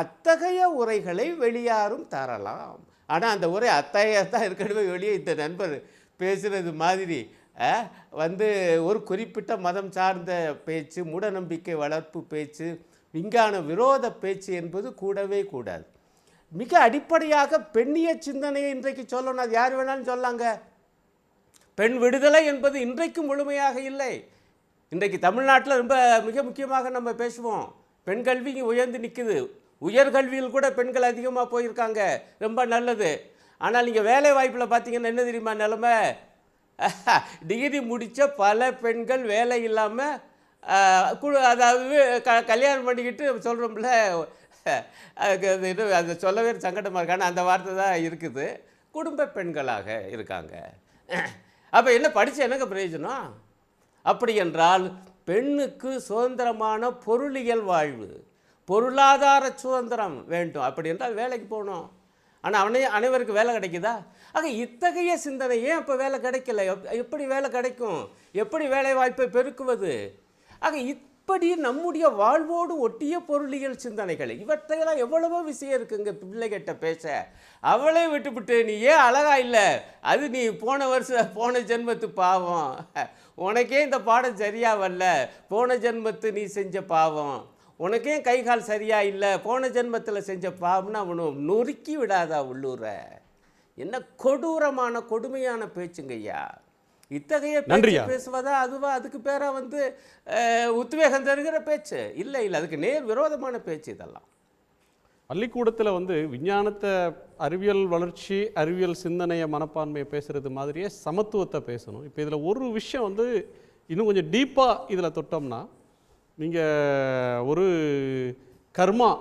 அத்தகைய உரைகளை வெளியாரும் தரலாம். ஆனால் அந்த உரை அத்தகையத்தான் இருக்கணுமே வெளியே இந்த நண்பர் பேசுகிறது மாதிரி வந்து ஒரு குறிப்பிட்ட மதம் சார்ந்த பேச்சு, மூடநம்பிக்கை வளர்ப்பு பேச்சு, விஞ்ஞான விரோத பேச்சு என்பது கூடவே கூடாது. மிக அடிப்படையாக பெண்ணிய சிந்தனையை இன்றைக்கு சொல்லணும். அது யார் வேணாலும் சொல்லாங்க. பெண் விடுதலை என்பது இன்றைக்கு முழுமையாக இல்லை. இன்றைக்கு தமிழ்நாட்டில் ரொம்ப மிக முக்கியமாக நம்ம பேசுவோம். பெண் கல்வி இங்கே உயர்ந்து நிற்குது. உயர்கல்வியில் கூட பெண்கள் அதிகமாக போயிருக்காங்க, ரொம்ப நல்லது. ஆனால் நீங்கள் வேலை வாய்ப்பில் பார்த்தீங்கன்னா என்ன தெரியுமா நிலைமை? டிகிரி முடித்த பல பெண்கள் வேலை இல்லாமல் அதாவது கல்யாணம் பண்ணிக்கிட்டு சொல்கிறோம்ல, அது சொல்லவே சங்கடமாக இருக்கான அந்த வார்த்தை தான் இருக்குது, குடும்ப பெண்களாக இருக்காங்க. அப்போ என்ன படித்த எனக்கு பிரயோஜனம்? அப்படி என்றால் பெண்ணுக்கு சுதந்திரமான பொருளியல் வாழ்வு, பொருளாதார சுதந்திரம் வேண்டும். அப்படி என்றால் வேலைக்கு போகணும். ஆனால் அனைவருக்கு வேலை கிடைக்குதா? ஆக இத்தகைய சிந்தனை ஏன் அப்போ வேலை கிடைக்கல? எப்படி வேலை கிடைக்கும்? எப்படி வேலை வாய்ப்பை பெருக்குவது? ஆக இப்படி நம்முடைய வாழ்வோடு ஒட்டிய பொருளியல் சிந்தனைகள், இவற்றையெல்லாம் எவ்வளவோ விஷயம் இருக்குங்க பிள்ளைகிட்ட பேச. அவளே விட்டுவிட்டு நீ ஏன் அழகா இல்லை, அது நீ போன ஜென்மத்து பாவம், உனக்கே இந்த பாடம் சரியா வரல, போன ஜென்மத்து நீ செஞ்ச பாவம், உனக்கே கை கால் சரியா இல்லை, போன ஜென்மத்தில் செஞ்ச பாவம்னு அவனு நொறுக்கி விடாதா உள்ளூர. என்ன கொடூரமான கொடுமையான பேச்சுங்கய்யா. இத்தகைய பேச்சு பேசுவதா அதுவா? அதுக்கு பேரா வந்து உத்வேகம் தருகிற பேச்சு இல்லை. அதுக்கு நேர் விரோதமான பேச்சு இதெல்லாம். பள்ளிக்கூடத்தில் வந்து விஞ்ஞானத்தை, அறிவியல் வளர்ச்சி, அறிவியல் சிந்தனையை, மனப்பான்மையை பேசுகிறது மாதிரியே சமத்துவத்தை பேசணும். இப்போ இதில் ஒரு விஷயம் வந்து இன்னும் கொஞ்சம் டீப்பாக இதில் தொட்டோம்னா, நீங்கள் ஒரு கர்மா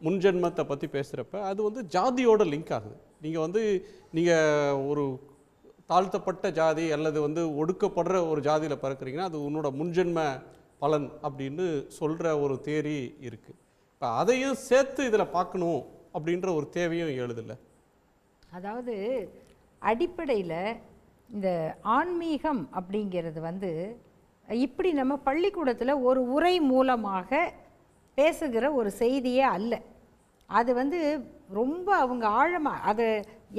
முன்ஜென்மத்தை பற்றி பேசுகிறப்ப அது வந்து ஜாதியோட லிங்க் ஆகுது. நீங்கள் ஒரு தாழ்த்தப்பட்ட ஜாதி அல்லது வந்து ஒடுக்கப்படுற ஒரு ஜாதியில் பிறக்கிறீங்கன்னா அது உன்னோட முன்ஜென்ம பலன் அப்படின்னு சொல்கிற ஒரு தேரி இருக்குது. இப்போ அதையும் சேர்த்து இதில் பார்க்கணும் அப்படின்ற ஒரு தேவையும் எழுதில்லை. அதாவது அடிப்படையில் இந்த ஆன்மீகம் அப்படிங்கிறது வந்து இப்படி நம்ம பள்ளிக்கூடத்தில் ஒரு உரை மூலமாக பேசுகிற ஒரு செய்தியே அல்ல. அது வந்து ரொம்ப அவங்க ஆழமாக அதை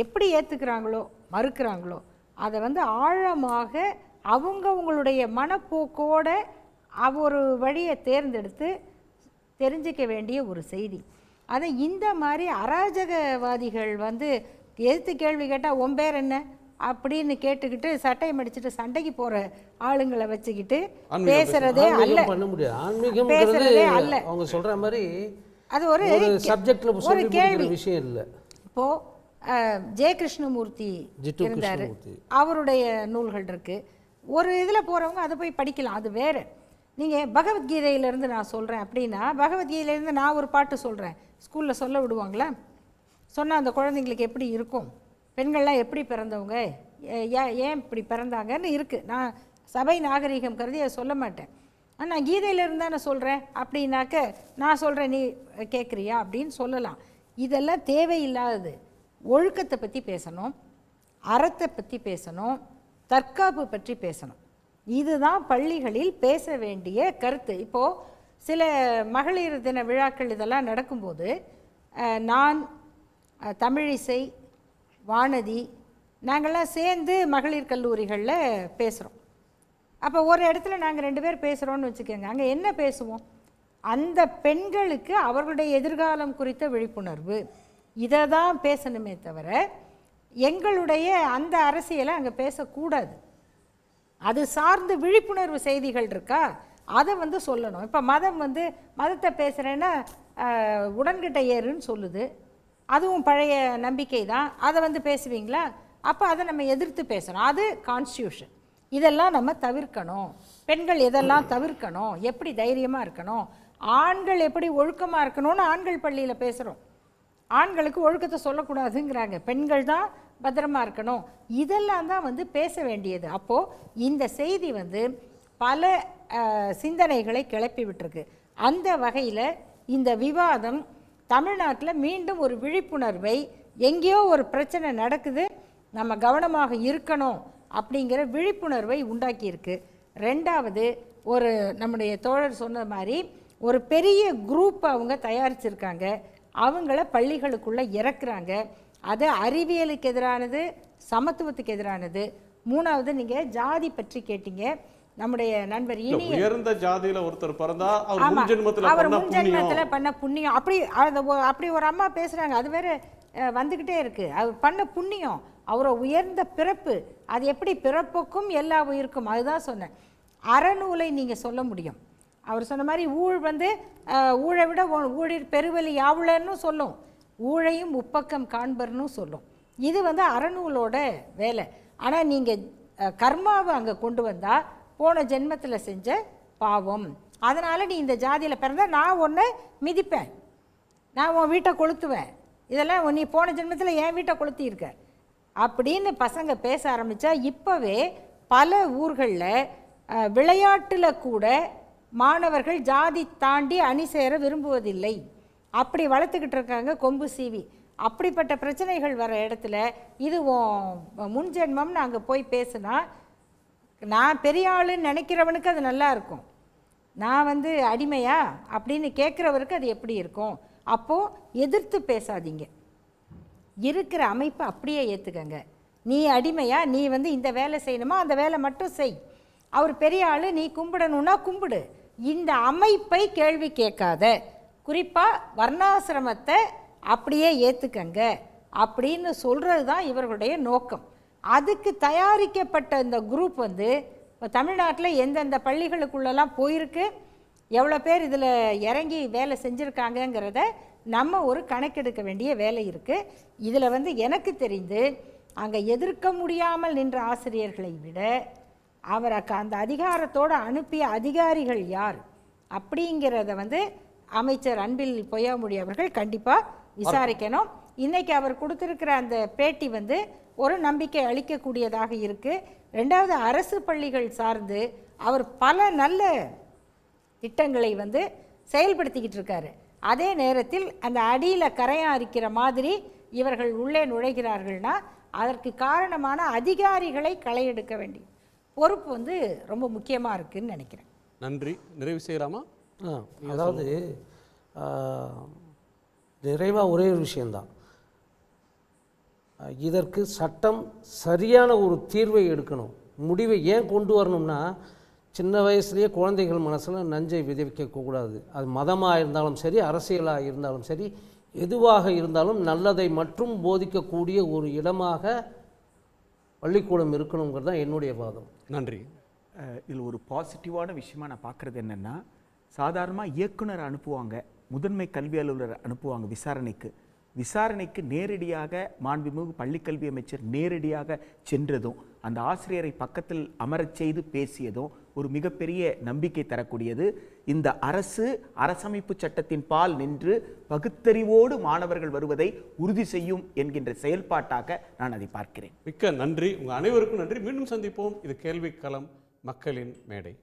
எப்படி ஏற்றுக்கிறாங்களோ மறுக்கிறாங்களோ அதை வந்து ஆழமாக அவங்களுடைய மனப்போக்கோட ஒரு வழியை தேர்ந்தெடுத்து தெரிஞ்சிக்க வேண்டிய ஒரு செய்தி. அதை இந்த மாதிரி அராஜகவாதிகள் வந்து எதிர்த்து கேள்வி கேட்டால் உன் பேர் என்ன அப்படின்னு கேட்டுக்கிட்டு சட்டையை மடிச்சுட்டு சண்டைக்கு போகிற ஆளுங்களை வச்சுக்கிட்டு பேசுறதே அல்ல. பண்ண முடியாது. ஆன்மீகம்ங்கிறதே அல்ல. அவங்க சொல்கிற மாதிரி அது ஒரு சப்ஜெக்டில் ஒரு கேள்வி விஷயம் இல்லை. இப்போது ஜெய கிருஷ்ணமூர்த்தி இருந்தார், அவருடைய நூல்கள் இருக்குது. ஒரு இதில் போகிறவங்க அதை போய் படிக்கலாம், அது வேறு. நீங்கள் பகவத்கீதையிலேருந்து நான் சொல்கிறேன் அப்படின்னா, பகவத்கீதையிலேருந்து நான் ஒரு பாட்டு சொல்கிறேன், ஸ்கூலில் சொல்ல விடுவாங்களா? சொன்னால் அந்த குழந்தைங்களுக்கு எப்படி இருக்கும்? பெண்கள்லாம் எப்படி பிறந்தவங்க, ஏன் இப்படி பிறந்தாங்கன்னு இருக்குது. நான் சபை நாகரிகம் கருதி அதை சொல்ல மாட்டேன். ஆனால் கீதையிலேருந்து தான் நான் சொல்கிறேன் அப்படின்னாக்க நான் சொல்கிறேன் நீ கேட்குறியா அப்படின்னு சொல்லலாம். இதெல்லாம் தேவையில்லாதது. ஒழுக்கத்தை பற்றி பேசணும், அறத்தை பற்றி பேசணும், தற்காப்பு பற்றி பேசணும். இதுதான் பள்ளிகளில் பேச வேண்டிய கருத்து. இப்போது சில மகளிர் தின விழாக்கள் இதெல்லாம் நடக்கும்போது நான், தமிழிசை, வானதி, நாங்கள்லாம் சேர்ந்து மகளிர் கல்லூரிகளில் பேசுகிறோம். அப்போ ஒரு இடத்துல நாங்கள் 2 பேர் பேசுகிறோன்னு வச்சுக்கோங்க, அங்கே என்ன பேசுவோம்? அந்த பெண்களுக்கு அவர்களுடைய எதிர்காலம் குறித்த விழிப்புணர்வு, இதை தான் பேசணுமே தவிர எங்களுடைய அந்த அரசியலை அங்கே பேசக்கூடாது. அது சார்ந்து விழிப்புணர்வு செய்திகள் இருக்கா, அதை வந்து சொல்லணும். இப்போ மதம் வந்து மதத்தை பேசுகிறேன்னா உடன்கிட்ட ஏறுன்னு சொல்லுது, அதுவும் பழைய நம்பிக்கை தான், அதை வந்து பேசுவீங்களா? அப்போ அதை நம்ம எதிர்த்து பேசணும். அது கான்ஸ்டியூஷன். இதெல்லாம் நம்ம தவிர்க்கணும். பெண்கள் இதெல்லாம் தவிர்க்கணும், எப்படி தைரியமாக இருக்கணும், ஆண்கள் எப்படி ஒழுக்கமாக இருக்கணும்னு ஆண்கள் பள்ளியில் பேசுகிறோம். ஆண்களுக்கு ஒழுக்கத்தை சொல்லக்கூடாதுங்கிறாங்க, பெண்கள் தான் பத்திரமா இருக்கணும். இதெல்லாம் தான் வந்து பேச வேண்டியது. அப்போது இந்த செய்தி வந்து பல சிந்தனைகளை கிளப்பி விட்டுருக்கு. அந்த வகையில் இந்த விவாதம் தமிழ்நாட்டில் மீண்டும் ஒரு விழிப்புணர்வை, எங்கேயோ ஒரு பிரச்சனை நடக்குது நம்ம கவனமாக இருக்கணும் அப்படிங்கிற விழிப்புணர்வை உண்டாக்கியிருக்கு. ரெண்டாவது, ஒரு நம்முடைய தோழர் சொன்ன மாதிரி ஒரு பெரிய குரூப் அவங்க தயாரிச்சிருக்காங்க. அவங்கள பள்ளிகளுக்குள்ளே இறக்குறாங்க. அது அறிவியலுக்கு எதிரானது, சமத்துவத்துக்கு எதிரானது. மூணாவது நீங்கள் ஜாதி பற்றி கேட்டீங்க. நம்முடைய நண்பர் இனி உயர்ந்த ஜாதியில ஒருத்தர் பிறந்தா அவர் முன்ஜென்மத்தில் பண்ண புண்ணியம் அப்படி ஒரு அம்மா பேசுகிறாங்க. அது வேற வந்துக்கிட்டே இருக்கு. அவர் பண்ண புண்ணியம், அவரை உயர்ந்த பிறப்பு, அது எப்படி பிறப்புக்கும் எல்லா உயிருக்கும், அதுதான் சொன்னேன். அறநூலை நீங்கள் சொல்ல முடியும். அவர் சொன்ன மாதிரி ஊழை விட ஊழிர் பெருவெளி யாவுலன்னு சொல்லும், ஊழையும் உப்பக்கம் காண்பர்னு சொல்லும். இது அறநூலோட வேலை. ஆனால் நீங்கள் கர்மாவை அங்கே கொண்டு வந்தால் போன ஜென்மத்தில் செஞ்ச பாவம், அதனால் நீ இந்த ஜாதியில் பிறந்தா நான் ஒன்றை மிதிப்பேன், நான் உன் வீட்டை கொளுத்துவேன், இதெல்லாம் நீ போன ஜென்மத்தில் என் வீட்டை கொளுத்தியிருக்க அப்படின்னு பசங்க பேச ஆரம்பித்தா இப்போவே பல ஊர்களில் விளையாட்டில் கூட மாணவர்கள் ஜாதி தாண்டி அணி சேர விரும்புவதில்லை. அப்படி வளர்த்துக்கிட்டு இருக்காங்க கொம்பு சீவி. அப்படிப்பட்ட பிரச்சனைகள் வர இடத்துல இது முன்ஜென்மம்னு அங்கே போய் பேசுனா, நான் பெரிய ஆளுன்னு நினைக்கிறவனுக்கு அது நல்லா இருக்கும், நான் அடிமையா அப்படின்னு கேட்குறவருக்கு அது எப்படி இருக்கும்? அப்போது எதிர்த்து பேசாதீங்க, இருக்கிற அமைப்பை அப்படியே ஏற்றுக்கங்க. நீ அடிமையா, நீ இந்த வேலை செய்யணுமா அந்த வேலை மட்டும் செய். அவர் பெரிய ஆள், நீ கும்பிடணுன்னா கும்பிடு. இந்த அமைப்பை கேள்வி கேட்காத, குறிப்பாக வர்ணாசிரமத்தை அப்படியே ஏற்றுக்கங்க அப்படின்னு சொல்கிறது தான் இவர்களுடைய நோக்கம். அதுக்கு தயாரிக்கப்பட்ட இந்த குரூப் இப்போ தமிழ்நாட்டில் எந்தெந்த பள்ளிகளுக்குள்ளெல்லாம் போயிருக்கு, எவ்வளோ பேர் இதில் இறங்கி வேலை செஞ்சுருக்காங்கங்கிறத நம்ம ஒரு கணக்கெடுக்க வேண்டிய வேலை இருக்குது. இதில் எனக்கு தெரிந்து அங்கே எதிர்க்க முடியாமல் நின்ற ஆசிரியர்களை விட அவரை அந்த அதிகாரத்தோடு அனுப்பிய அதிகாரிகள் யார் அப்படிங்கிறத அமைச்சர் அன்பில் பொய்யாமொழி அவர்கள் கண்டிப்பாக விசாரிக்கணும். இன்றைக்கி அவர் கொடுத்துருக்கிற அந்த பேட்டி ஒரு நம்பிக்கை அளிக்கக்கூடியதாக இருக்குது. ரெண்டாவது, அரசு பள்ளிகள் சார்ந்து அவர் பல நல்ல திட்டங்களை செயல்படுத்திக்கிட்டு இருக்காரு. அதே நேரத்தில் அந்த அடியில் கரையான் அரிக்கிற மாதிரி இவர்கள் உள்ளே நுழைகிறார்கள்னா அதற்கு காரணமான அதிகாரிகளை களை எடுக்க வேண்டிய பொறுப்பு ரொம்ப முக்கியமாக இருக்குதுன்னு நினைக்கிறேன். நன்றி. நிறைவு செய்யலாமா? அதாவது நிறைவாக ஒரே ஒரு விஷயந்தான், இதற்கு சட்டம் சரியான ஒரு தீர்வை எடுக்கணும், முடிவை ஏன் கொண்டு வரணும்னா, சின்ன வயசுலேயே குழந்தைகள் மனசில் நஞ்சை விதைக்கக்கூடாது. அது மதமாக இருந்தாலும் சரி, அரசியலாக இருந்தாலும் சரி, எதுவாக இருந்தாலும் நல்லதை மட்டும் போதிக்கக்கூடிய ஒரு இடமாக பள்ளிக்கூடம் இருக்கணுங்கிறது தான் என்னுடைய வாதம். நன்றி. இதில் ஒரு பாசிட்டிவான விஷயமா நான் பார்க்குறது என்னென்னா, சாதாரணமாக இயக்குனர் அனுப்புவாங்க, முதன்மை கல்வி அலுவலர் அனுப்புவாங்க விசாரணைக்கு நேரடியாக மாண்புமிகு பள்ளிக்கல்வி அமைச்சர் நேரடியாக சென்றதும் அந்த ஆசிரியரை பக்கத்தில் அமரச் செய்து பேசியதும் ஒரு மிகப்பெரிய நம்பிக்கை தரக்கூடியது. இந்த அரசமைப்பு சட்டத்தின் பால் நின்று பகுத்தறிவோடு மாணவர்கள் வருவதை உறுதி செய்யும் என்கின்ற செயல்பாட்டாக நான் அதை பார்க்கிறேன். மிக்க நன்றி. உங்கள் அனைவருக்கும் நன்றி. மீண்டும் சந்திப்போம். இது கேள்விக்களம், மக்களின் மேடை.